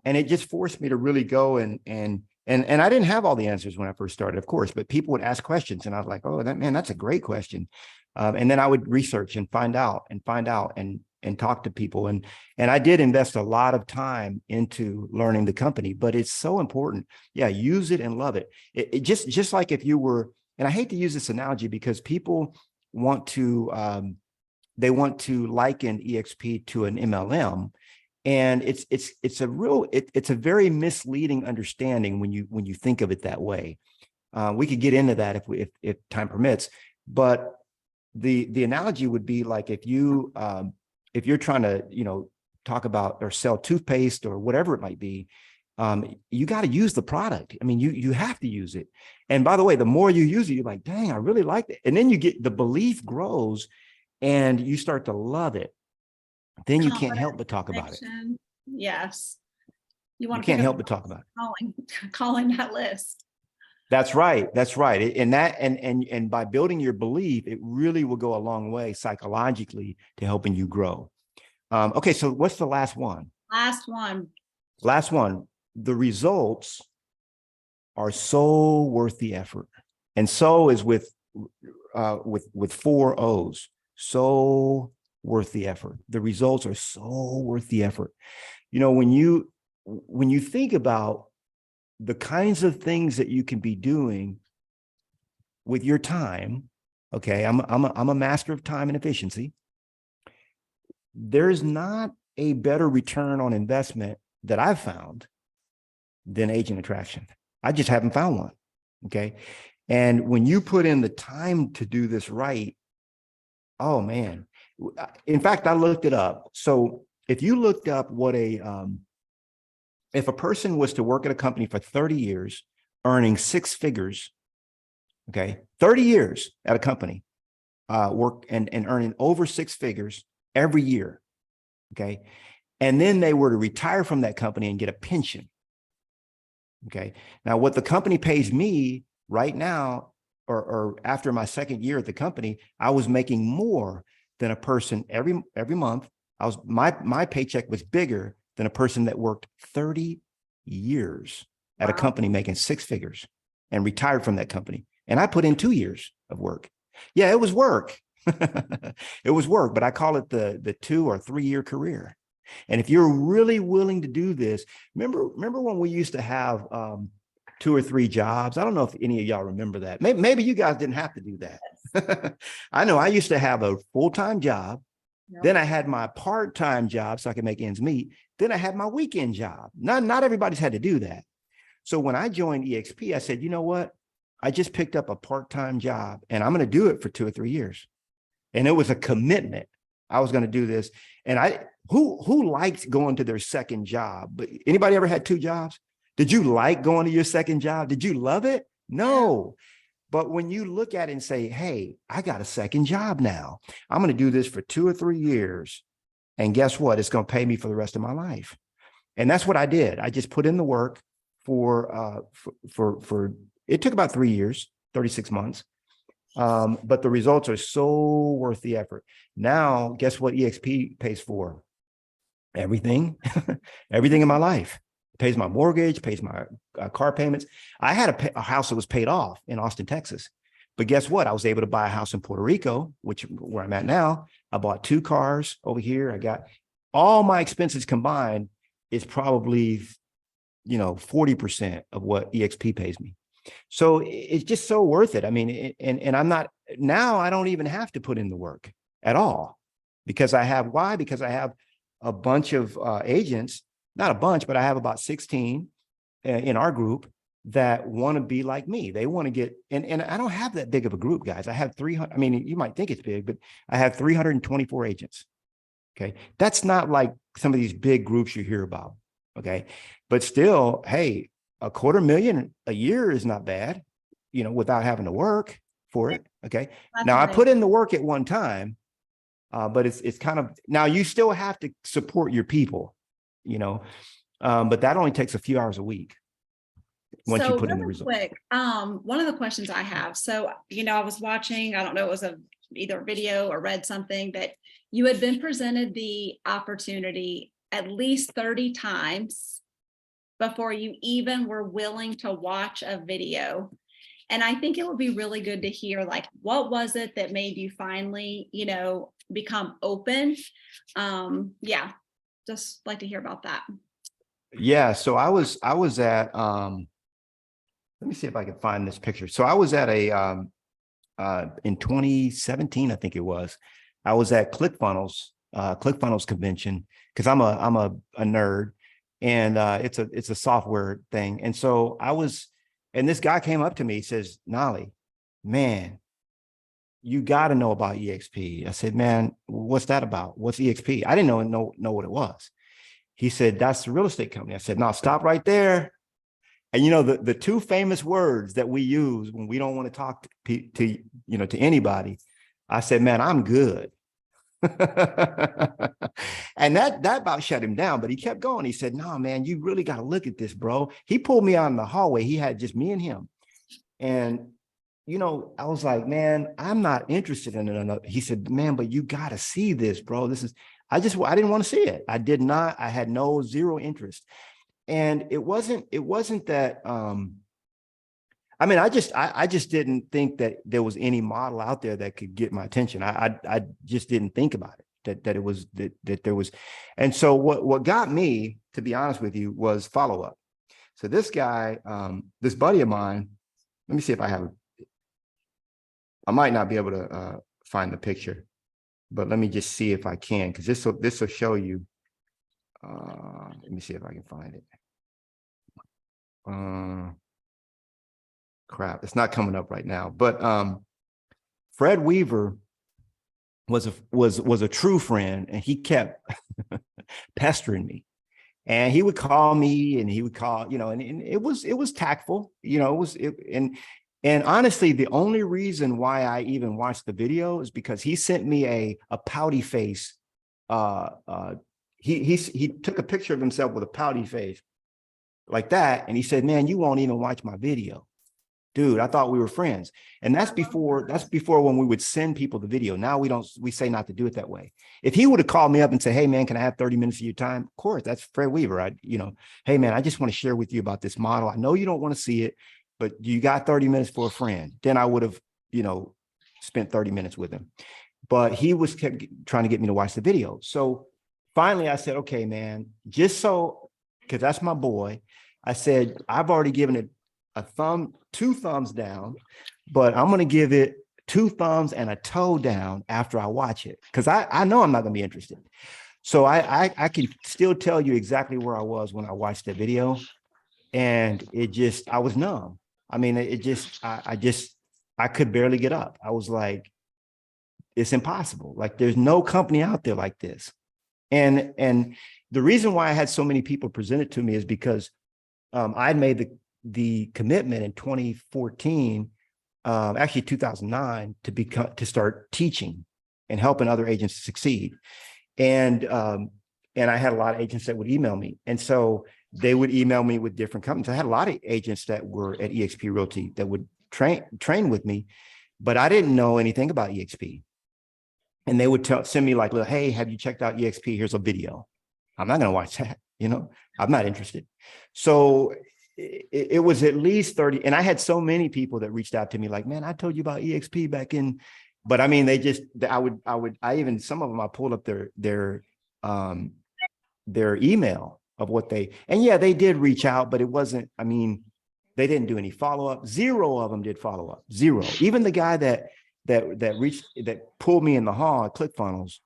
it just forced me to really go and I didn't have all the answers when I first started, of course, but people would ask questions and I was like, oh, that's a great question. And then I would research and find out and talk to people. And I did invest a lot of time into learning the company, but it's so important. Yeah. Use it and love it. It just like if you were, and I hate to use this analogy because people want to, they want to liken EXP to an MLM. And it's a very misleading understanding when you think of it that way. We could get into that if time permits, but the analogy would be like if you're trying to, talk about or sell toothpaste or whatever it might be, you got to use the product. I mean, you have to use it. And by the way, the more you use it, you're like, dang, I really like it. And then you get the belief grows and you start to love it. Then you can't help but talk about it. Yes. You can't help but talk about it. Calling that list. That's right. That's right. And by building your belief, it really will go a long way psychologically to helping you grow. Okay. So what's the last one? Last one. The results are so worth the effort. And so is with 4 O's. So worth the effort. The results are so worth the effort. When you think about the kinds of things that you can be doing with your time, okay, I'm a master of time and efficiency. There's not a better return on investment that I've found than agent attraction. I just haven't found one. Okay. And when you put in the time to do this right, oh man. In fact, I looked it up. So if you looked up what if a person was to work at a company for 30 years, earning 6 figures, okay, 30 years at a company, work and earning over 6 figures every year, okay, and then they were to retire from that company and get a pension, okay. Now, what the company pays me right now, or after my 2nd year at the company, I was making more than a person every month. My paycheck was bigger than a person that worked 30 years at a company making 6 figures and retired from that company. And I put in 2 years of work. Yeah, it was work. It was work, but I call it the 2 or 3 year career. And if you're really willing to do this, remember when we used to have 2 or 3 jobs? I don't know if any of y'all remember that. Maybe you guys didn't have to do that. I know I used to have a full-time job. Then I had my part-time job so I could make ends meet. Then I had my weekend job. Not everybody's had to do that. So when I joined EXP, I said, you know what? I just picked up a part-time job and I'm going to do it for 2 or 3 years. And it was a commitment. I was going to do this. And who liked going to their second job? But anybody ever had 2 jobs? Did you like going to your second job? Did you love it? No. But when you look at it and say, hey, I got a second job now. I'm going to do this for 2 or 3 years. And guess what? It's going to pay me for the rest of my life. And that's what I did. I just put in the work for it took about 3 years, 36 months. But the results are so worth the effort. Now, guess what EXP pays for? Everything, everything in my life. It pays my mortgage, pays my car payments. I had a house that was paid off in Austin, Texas. But guess what? I was able to buy a house in Puerto Rico, where I'm at now. I bought 2 cars over here. I got all my expenses combined is probably, 40% of what EXP pays me. So it's just so worth it. I mean, and I'm not, now I don't even have to put in the work at all because I have, why? Because I have a bunch of agents, not a bunch, but I have about 16 in our group that want to be like me. They want to get, and I don't have that big of a group, guys. I have 300, I mean, you might think it's big, but I have 324 agents. Okay. That's not like some of these big groups you hear about. Okay. But still, hey, $250,000 a year is not bad, without having to work for it. Okay. That's now right. I put in the work at one time, but it's kind of, now you still have to support your people, but that only takes a few hours a week. Once you put in the results. Quick, one of the questions I have, so, I was watching, I don't know, it was either a video or read something that you had been presented the opportunity at least 30 times before you even were willing to watch a video. And I think it would be really good to hear, like, what was it that made you finally, become open? Yeah, just like to hear about that. Yeah. So I was at, let me see if I can find this picture. So I was at in 2017, I think it was, I was at ClickFunnels ClickFunnels convention because I'm a nerd, and it's a software thing. And so and this guy came up to me, he says, Knolly, man, you got to know about EXP. I said, man, what's that about? What's EXP? I didn't know what it was. He said, that's the real estate company. I said, no, stop right there. And the two famous words that we use when we don't want to talk to anybody, I said, man, I'm good. And that about shut him down, but he kept going. He said, no, man, you really got to look at this, bro. He pulled me out in the hallway. He had just me and him. And, I was like, man, I'm not interested in another. He said, man, but you got to see this, bro. I didn't want to see it. I had zero interest. And it wasn't that, I just didn't think that there was any model out there that could get my attention. I just didn't think about it, that it was, that there was. And so what got me, to be honest with you, was follow-up. So this guy, this buddy of mine, let me see if I might not be able to find the picture, but let me just see if I can, because this will show you. Let me see if I can find it. Crap, it's not coming up right now. But Fred Weaver was a true friend, and he kept pestering me. And he would call me, and he would call, and it was tactful, and honestly, the only reason why I even watched the video is because he sent me a pouty face. He took a picture of himself with a pouty face like that, and he said, man, you won't even watch my video. Dude, I thought we were friends. And that's before when we would send people the video. Now we say not to do it that way. If he would have called me up and said, hey man, can I have 30 minutes of your time? Of course, that's Fred Weaver. Hey man, I just want to share with you about this model. I know you don't want to see it, but you got 30 minutes for a friend. Then I would have, spent 30 minutes with him. But he kept trying to get me to watch the video. So finally I said, okay, man, because that's my boy. I said, I've already given it two thumbs down, but I'm going to give it 2 thumbs and a toe down after I watch it, because I know I'm not going to be interested. So I can still tell you exactly where I was when I watched that video, and I was numb. I mean, I could barely get up. I was like, it's impossible. Like, there's no company out there like this. And the reason why I had so many people present it to me is because I made the commitment in 2014, actually 2009, to start teaching and helping other agents succeed. And I had a lot of agents that would email me. And so they would email me with different companies. I had a lot of agents that were at EXP Realty that would train with me, but I didn't know anything about EXP. And they would send me like, hey, have you checked out EXP? Here's a video. I'm not going to watch that. I'm not interested. So it was at least 30. And I had so many people that reached out to me like, man, I told you about EXP back in, but I mean, some of them, I pulled up their email of what they did reach out, but it wasn't, they didn't do any follow-up. 0 of them did follow-up. 0. Even the guy that pulled me in the hall at ClickFunnels,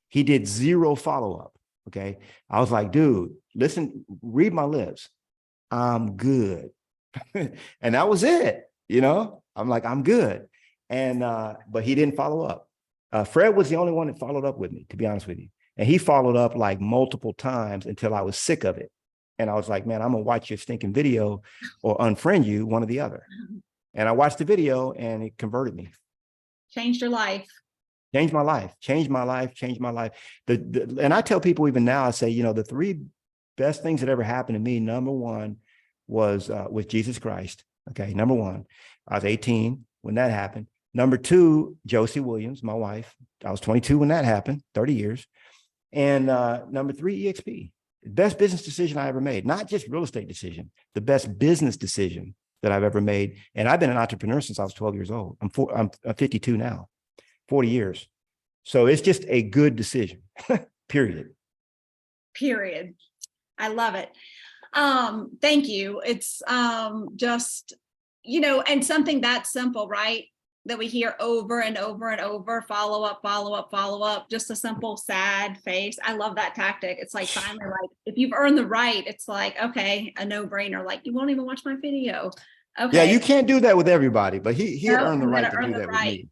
he did 0 follow-up. Okay. I was like, dude, listen, read my lips. I'm good. And that was it. I'm like, I'm good. And, but he didn't follow up. Fred was the only one that followed up with me, to be honest with you. And he followed up like multiple times until I was sick of it. And I was like, man, I'm going to watch your stinking video or unfriend you, one or the other. And I watched the video, and it converted me. Changed your life. Changed my life. And I tell people even now, I say, the 3 best things that ever happened to me, number 1 was with Jesus Christ. Okay. Number 1, I was 18 when that happened. Number 2, Josie Williams, my wife. I was 22 when that happened, 30 years. And number 3, EXP. Best business decision I ever made. Not just real estate decision, the best business decision that I've ever made. And I've been an entrepreneur since I was 12 years old. I'm 52 now, 40 years. So it's just a good decision, period. I love it. Thank you. It's just, and something that simple, right? that we hear over and over and over, follow up, follow up, follow up, just a simple sad face. I love that tactic. It's like finally, like if you've earned the right, it's like, okay, a no-brainer. Like you won't even watch my video. Okay. Yeah, you can't do that with everybody, but he No, earned the I'm right gonna to earn do the that with right. me.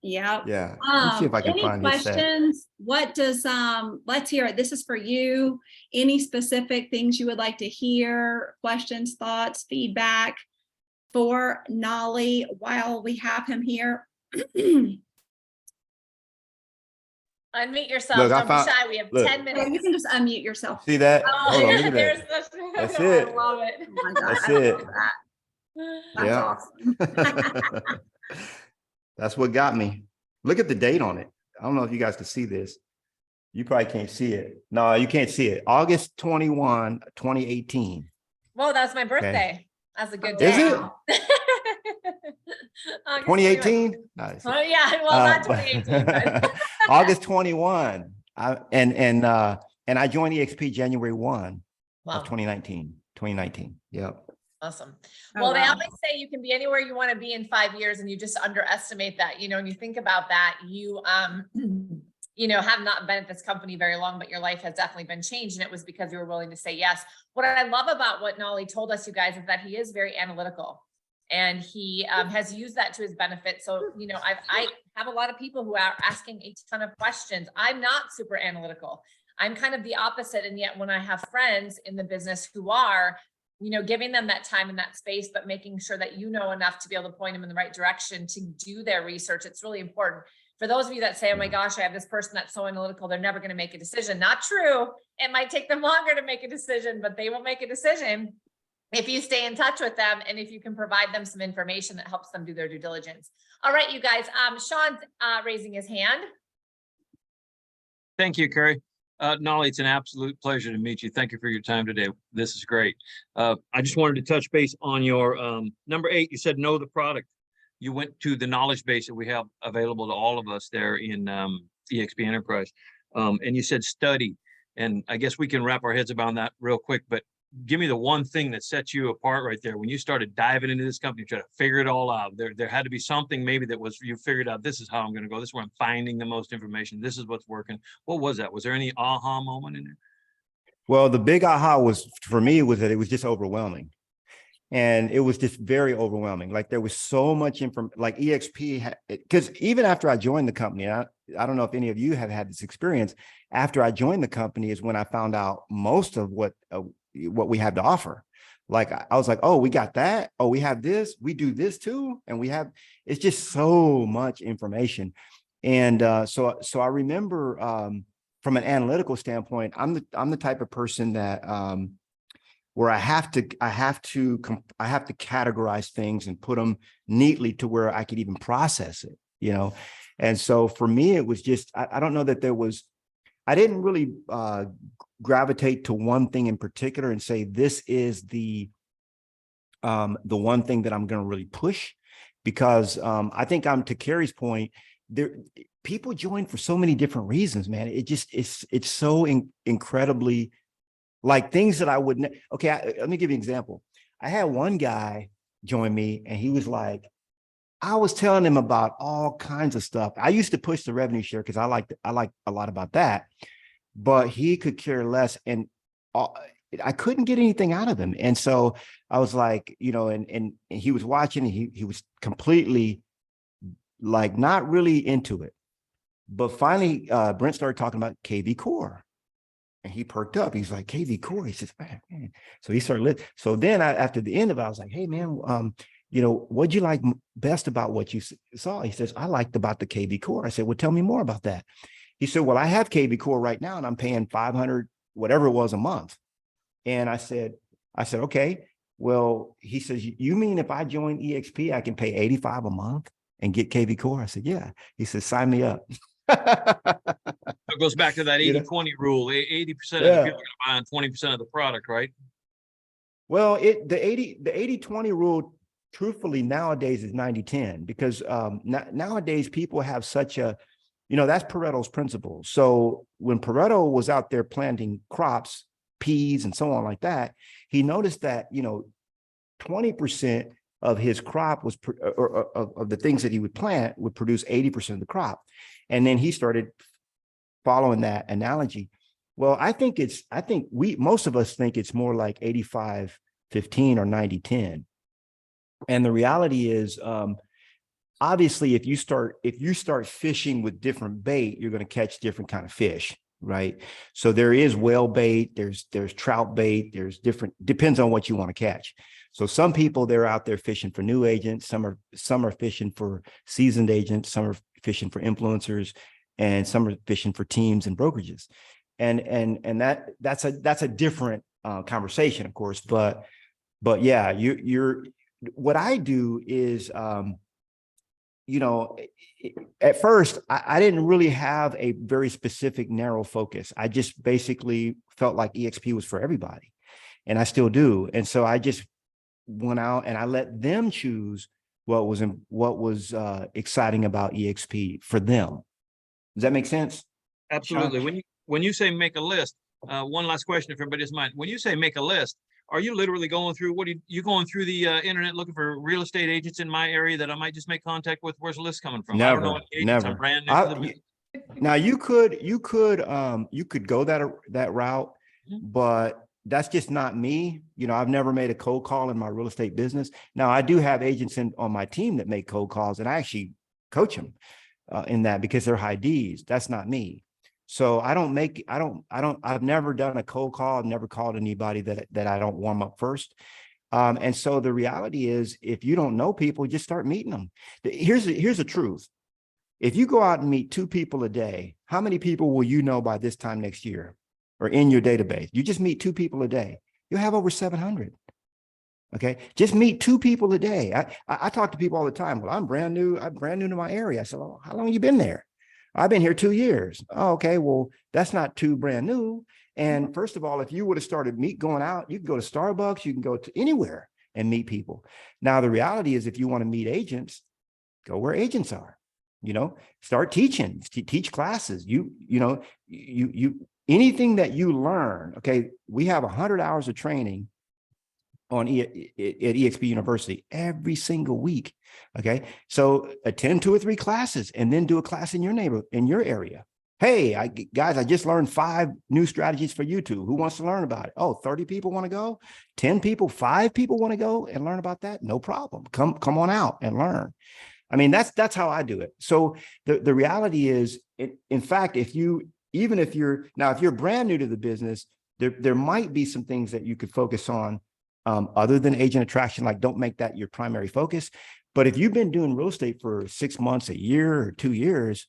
Yeah. Yeah. Let me see if I can Any find his set. questions? What does, let's hear it. This is for you. Any specific things you would like to hear, questions, thoughts, feedback for Knolly while we have him here? Unmute yourself. Look, I Don't be found- shy. We have look. 10 Yeah, minutes. you can just unmute yourself. See that? Oh, Hold on, look at there's that. the, That's I it. love it. Oh my God, That's I it. love that. That's Yeah. awesome. That's what got me. Look at the date on it. I don't know if you guys can see this. You probably can't see it. No, you can't see it. August 21, 2018. Well, that's my birthday. That's a good day. Is it? August 2018? Nice. Oh, yeah, well, not 2018, but August 21. And I joined EXP January 1 wow, of 2019. Yep. awesome. Oh, Well, they wow. always say you can be anywhere you want to be in 5 years, and you just underestimate that, you know, and you think about that, you, you know, have not been at this company very long, but your life has definitely been changed. And it was because you were willing to say yes. What I love about what Knolly told us, you guys, is that he is very analytical. And he has used that to his benefit. So, you know, I have a lot of people who are asking a ton of questions. I'm not super analytical. I'm kind of the opposite. And yet when I have friends in the business who are, you know, giving them that time and that space, but making sure that you know enough to be able to point them in the right direction to do their research. It's really important. For those of you that say, oh my gosh, I have this person that's so analytical, they're never going to make a decision. Not true. It might take them longer to make a decision, but they will make a decision if you stay in touch with them and if you can provide them some information that helps them do their due diligence. All right, you guys, Sean's raising his hand. Thank you, Cari. Knolly, it's an absolute pleasure to meet you. Thank you for your time today. This is great. I just wanted to touch base on your number 8. You said know the product. You went to the knowledge base that we have available to all of us there in EXP Enterprise. And you said study. And I guess we can wrap our heads around that real quick, but give me the one thing that sets you apart right there. When you started diving into this company, trying to figure it all out, there had to be something maybe that was, you figured out, this is how I'm going to go. This is where I'm finding the most information. This is what's working. What was that? Was there any aha moment in there? Well, the big aha was for me was that it was just overwhelming. And it was just very overwhelming. Like there was so much information, like EXP, because even after I joined the company, I don't know if any of you have had this experience. After I joined the company is when I found out most of what we have to offer. Like I was like, oh, we got that. Oh, we have this. We do this too, and we have. It's just so much information, and so I remember from an analytical standpoint, I'm the type of person that where I have to categorize things and put them neatly to where I could even process it, you know. And so for me, it was just I don't know that there was. I didn't really gravitate to one thing in particular and say this is the one thing that I'm going to really push, because I think I'm to Cari's point. There, people join for so many different reasons, man. It just it's so incredibly like things that I wouldn't. Okay, let me give you an example. I had one guy join me, and he was like, I was telling him about all kinds of stuff. I used to push the revenue share because I like a lot about that, but he could care less, and I couldn't get anything out of him. And so I was like, you know, and he was watching. He was completely like not really into it. But finally, Brent started talking about KV Core, and he perked up. He's like, KV Core. He says, man. So he started. So then after the end of it, I was like, hey man, you know, what'd you like best about what you saw? He says, I liked about the KV Core. I said, well, tell me more about that. He said, well, I have KV Core right now and I'm paying 500, whatever it was a month. And I said, okay, well, he says, you mean if I join EXP, I can pay 85 a month and get KV Core? I said, yeah. He says, sign me up. It goes back to that 80-20 rule. 80% of the people are going to buy on 20% of the product, right? Well, the 80-20 rule, truthfully, nowadays is 90-10, because nowadays people have such a, you know, that's Pareto's principle. So when Pareto was out there planting crops, peas and so on like that, he noticed that, you know, 20% of his crop was, or of the things that he would plant would produce 80% of the crop. And then he started following that analogy. Well, I think most of us think it's more like 85-15 or 90-10. And the reality is, obviously, if you start fishing with different bait, you're going to catch different kind of fish, right? So there is whale bait, there's trout bait, there's different, depends on what you want to catch. So some people, they're out there fishing for new agents, some are fishing for seasoned agents, some are fishing for influencers, and some are fishing for teams and brokerages. And that's a different conversation, of course, but yeah, what I do is, at first, I didn't really have a very specific, narrow focus. I just basically felt like EXP was for everybody, and I still do. And so I just went out and I let them choose what was exciting about EXP for them. Does that make sense? Absolutely. When you say make a list, one last question, if everybody doesn't mind. When you say make a list, are you literally going through, you going through the internet looking for real estate agents in my area that I might just make contact with? Where's the list coming from? I don't know any agents. Never. I'm brand new to the business. Now you could go that route, but that's just not me. I've never made a cold call in my real estate business. Now I do have agents on my team that make cold calls, and I actually coach them in that because they're high Ds. That's not me. So I've never done a cold call. I've never called anybody that I don't warm up first. And so the reality is, if you don't know people, just start meeting them. Here's the truth. If you go out and meet 2 people a day, how many people will you know by this time next year or in your database? You just meet 2 people a day. You'll have over 700. Okay. Just meet 2 people a day. I talk to people all the time. Well, I'm brand new to my area. I said, well, how long have you been there? I've been here 2 years. Oh, okay. Well, that's not too brand new. And first of all, if you would have started going out, you can go to Starbucks, you can go to anywhere and meet people. Now, the reality is, if you want to meet agents, go where agents are, start teaching, teach classes, anything that you learn. Okay. We have 100 hours of training at EXP University every single week. Okay. So attend 2 or 3 classes and then do a class in your area. Hey, guys, I just learned 5 new strategies for YouTube. Who wants to learn about it? Oh, 30 people want to go, 10 people, 5 people want to go and learn about that. No problem. Come on out and learn. I mean, that's how I do it. So the reality is, in fact, if you're brand new to the business, there might be some things that you could focus on other than agent attraction. Like, don't make that your primary focus. But if you've been doing real estate for 6 months, a year, or 2 years,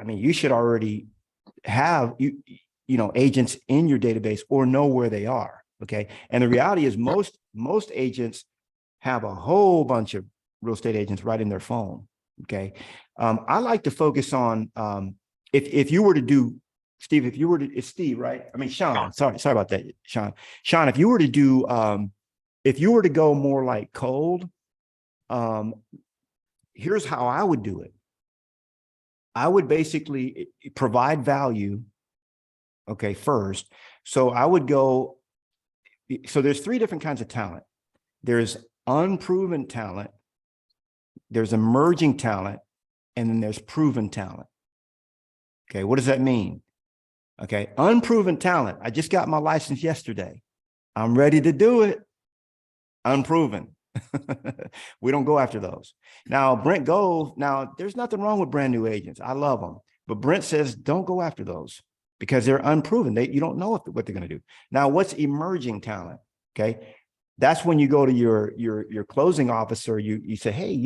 you should already have agents in your database or know where they are. Okay. And the reality is, most agents have a whole bunch of real estate agents right in their phone. Okay. I like to focus on, if you were to do, Steve, it's Steve, right? Sean, sorry about that, Sean, if you were to do, if you were to go more like cold, here's how I would do it. I would basically provide value. Okay. First. So I would go, so there's 3 different kinds of talent. There's unproven talent, there's emerging talent, and then there's proven talent. Okay. What does that mean? Okay. Unproven talent. I just got my license yesterday. I'm ready to do it. Unproven. We don't go after those. Now, Brent Gove, there's nothing wrong with brand new agents. I love them. But Brent says, don't go after those because they're unproven. You don't know what they're going to do. Now, what's emerging talent? Okay. That's when you go to your closing officer, you say, hey,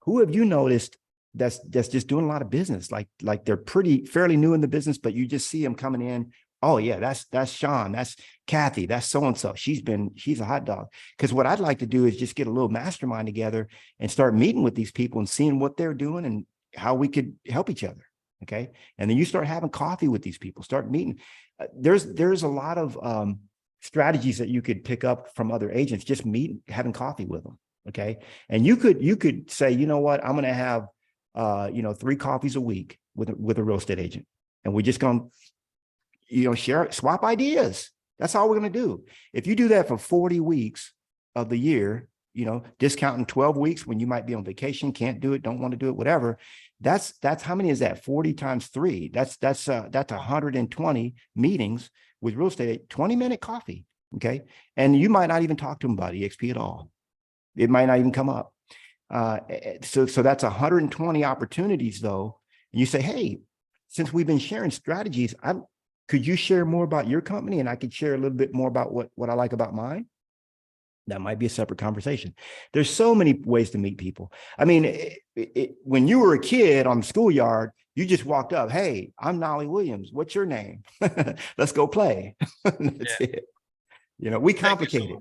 who have you noticed that's just doing a lot of business? Like they're fairly new in the business, but you just see them coming in. Oh yeah, that's Sean, that's Kathy, that's so-and-so. She's a hot dog. Because what I'd like to do is just get a little mastermind together and start meeting with these people and seeing what they're doing and how we could help each other. Okay. And then you start having coffee with these people, start meeting. There's a lot of strategies that you could pick up from other agents, just having coffee with them. Okay. And you could say, you know what, I'm going to have 3 coffees a week with a real estate agent. And we're just going to, swap ideas. That's all we're going to do. If you do that for 40 weeks of the year, discounting 12 weeks when you might be on vacation, can't do it, don't want to do it, whatever. That's how many is that? 40 times 3. That's 120 meetings with real estate, 20-minute coffee. Okay. And you might not even talk to them about EXP at all. It might not even come up. So that's 120 opportunities though. And you say, hey, since we've been sharing strategies, could you share more about your company? And I could share a little bit more about what I like about mine. That might be a separate conversation. There's so many ways to meet people. I mean, when you were a kid on the schoolyard, you just walked up, hey, I'm Knolly Williams. What's your name? Let's go play. That's it. We complicate it.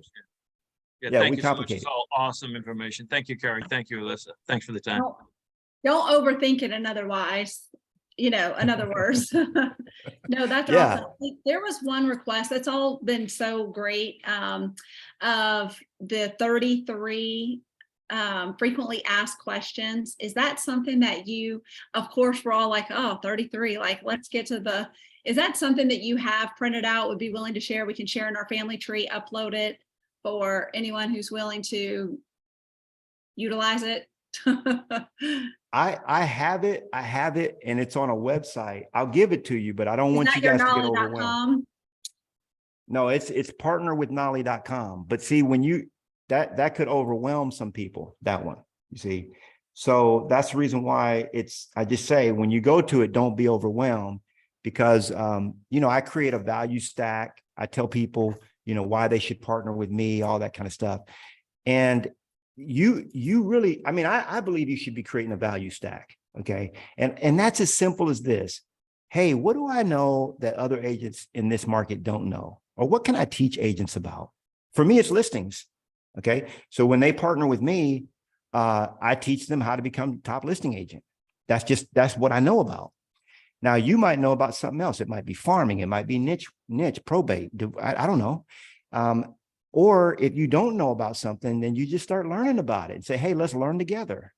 Yeah, we thank you so much. complicate It's it. all awesome information. Thank you, Cari. Thank you, Alyssa. Thanks for the time. Don't overthink it in other words. No, that's Yeah. awesome. There was one request that's all been so great, of the 33 frequently asked questions. Is that something that of course, we're all like, oh, 33, like, let's get to is that something that you have printed out, would be willing to share? We can share in our family tree, upload it for anyone who's willing to utilize it. I have it, and it's on a website. I'll give it to you, but I don't want you guys to get overwhelmed. No, it's partnerwithnolly.com. But see, when that could overwhelm some people, that one, you see. So that's the reason why I just say, when you go to it, don't be overwhelmed, because, I create a value stack. I tell people, why they should partner with me, all that kind of stuff. And you really, I believe you should be creating a value stack. Okay. And that's as simple as this. Hey, what do I know that other agents in this market don't know? Or what can I teach agents about? For me, it's listings. Okay. So when they partner with me, I teach them how to become top listing agent. That's what I know about. Now you might know about something else. It might be farming. It might be niche probate. I don't know. Or if you don't know about something, then you just start learning about it and say, hey, let's learn together.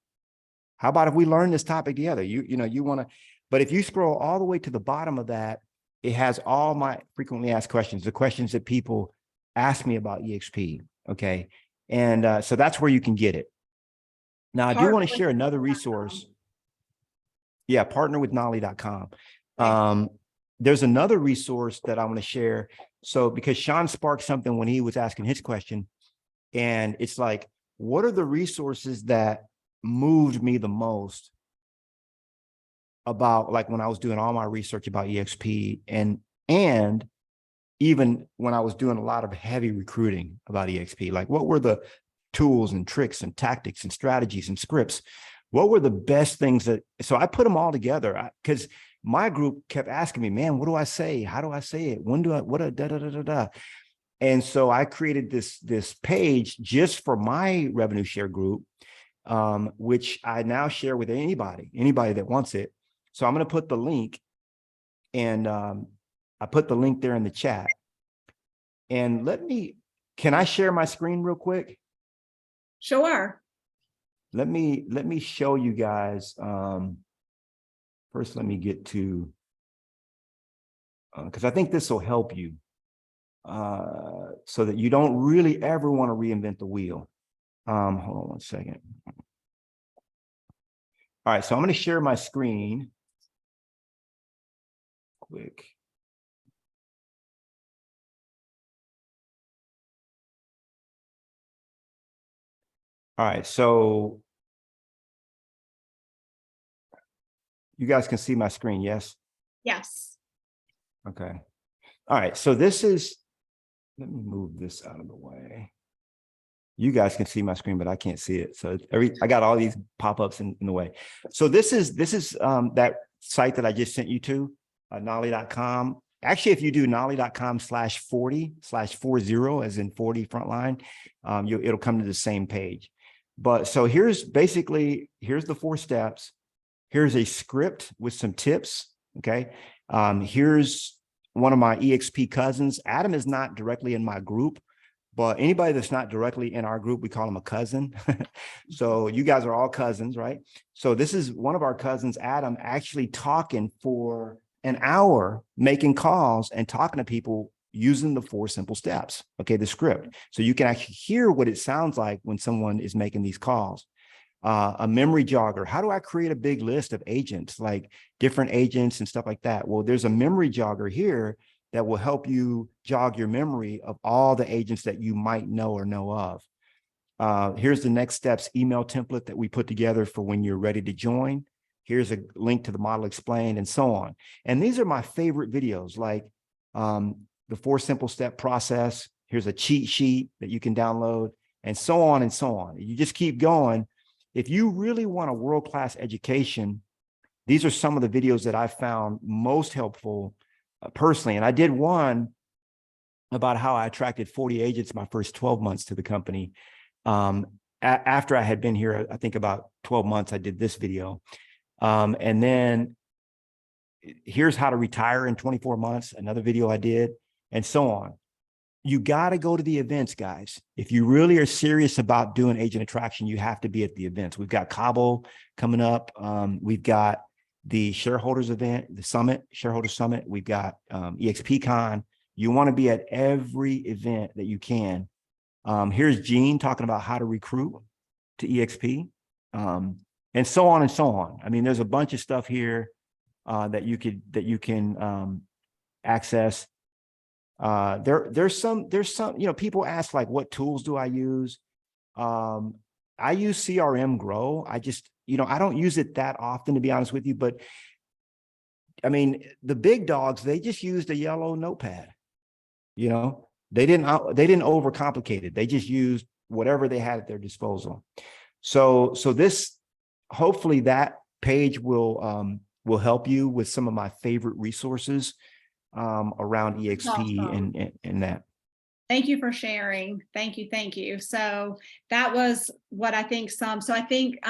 How about if we learn this topic together? You want to, but if you scroll all the way to the bottom of that, it has all my frequently asked questions, the questions that people ask me about EXP. Okay. And so that's where you can get it. Now, I do want to share another resource. Yeah, partnerwithnolly.com. There's another resource that I want to share. So because Sean sparked something when he was asking his question, and it's like, what are the resources that moved me the most about, like, when I was doing all my research about EXP, and even when I was doing a lot of heavy recruiting about EXP, like what were the tools and tricks and tactics and strategies and scripts? What were the best things so I put them all together, because my group kept asking me, man, what do I say? How do I say it? And so I created this page just for my revenue share group, which I now share with anybody that wants it. So I'm going to put the link, and I put the link there in the chat. And can I share my screen real quick? Sure. Let me show you guys. First, let me get to, because I think this will help you, so that you don't really ever want to reinvent the wheel. Hold on one second. All right, so I'm going to share my screen quick. All right, so you guys can see my screen, yes? Yes. Okay. All right, so let me move this out of the way. You guys can see my screen, but I can't see it. So I got all these pop-ups in the way. So this is that site that I just sent you to, Knolly.com. Actually, if you do Knolly.com/40/40, as in 40 frontline, it'll come to the same page. But so here's the 4 steps. Here's a script with some tips. Okay. Here's one of my EXP cousins. Adam is not directly in my group, but anybody that's not directly in our group, we call him a cousin. So you guys are all cousins, right? So this is one of our cousins, Adam, actually talking for an hour, making calls and talking to people, using the 4 simple steps, okay, the script. So you can actually hear what it sounds like when someone is making these calls. A memory jogger. How do I create a big list of agents, like different agents and stuff like that? Well, there's a memory jogger here that will help you jog your memory of all the agents that you might know or know of. Here's the next steps email template that we put together for when you're ready to join. Here's a link to the model explained and so on. And these are my favorite videos, like the 4 simple step process. Here's a cheat sheet that you can download and so on and so on. You just keep going. If you really want a world-class education, these are some of the videos that I found most helpful personally. And I did one about how I attracted 40 agents my first 12 months to the company. After I had been here, I think about 12 months, I did this video. And then here's how to retire in 24 months, another video I did, and so on. You got to go to the events, guys. If you really are serious about doing agent attraction, you have to be at the events. We've got Cabo coming up. We've got the shareholders event, the summit, shareholder summit. We've got EXPCon. You want to be at every event that you can. Here's Gene talking about how to recruit to EXP, and so on and so on. I mean, there's a bunch of stuff here that you can access. There's some, you know, people ask like, what tools do I use? I use CRM Grow. I just, you know, I don't use it that often, to be honest with you, but I mean, the big dogs, they just used a yellow notepad, you know, they didn't overcomplicate it. They just used whatever they had at their disposal. So this, hopefully that page will help you with some of my favorite resources around EXP Awesome. and that. Thank you for sharing. Thank you. Thank you. So that was what I think somebody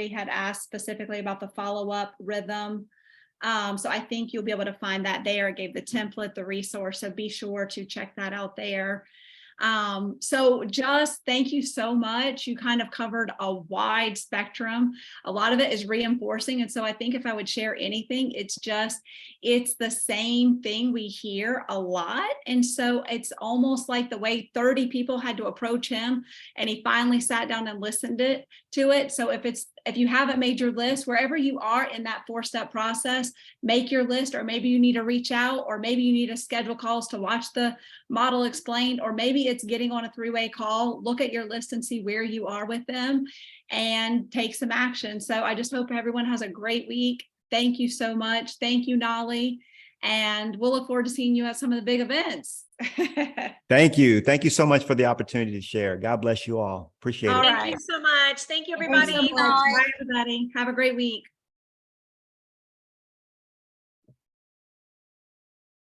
had asked specifically about the follow-up rhythm. So I think you'll be able to find that there. It gave the template, the resource. So be sure to check that out there. So just thank you so much. You kind of covered a wide spectrum. A lot of it is reinforcing. And so I think if I would share anything, it's the same thing we hear a lot. And so it's almost like the way 30 people had to approach him and he finally sat down and listened to it. So if you haven't made your list, wherever you are in that 4-step process, make your list, or maybe you need to reach out, or maybe you need to schedule calls to watch the model explained, or maybe it's getting on a 3-way call. Look at your list and see where you are with them and take some action. So I just hope everyone has a great week. Thank you so much. Thank you, Knolly. And we'll look forward to seeing you at some of the big events. Thank you. Thank you so much for the opportunity to share. God bless you all. Appreciate it. All Thank right. you so much. Thank you, Thanks everybody. so much. Bye, everybody. Have a great week.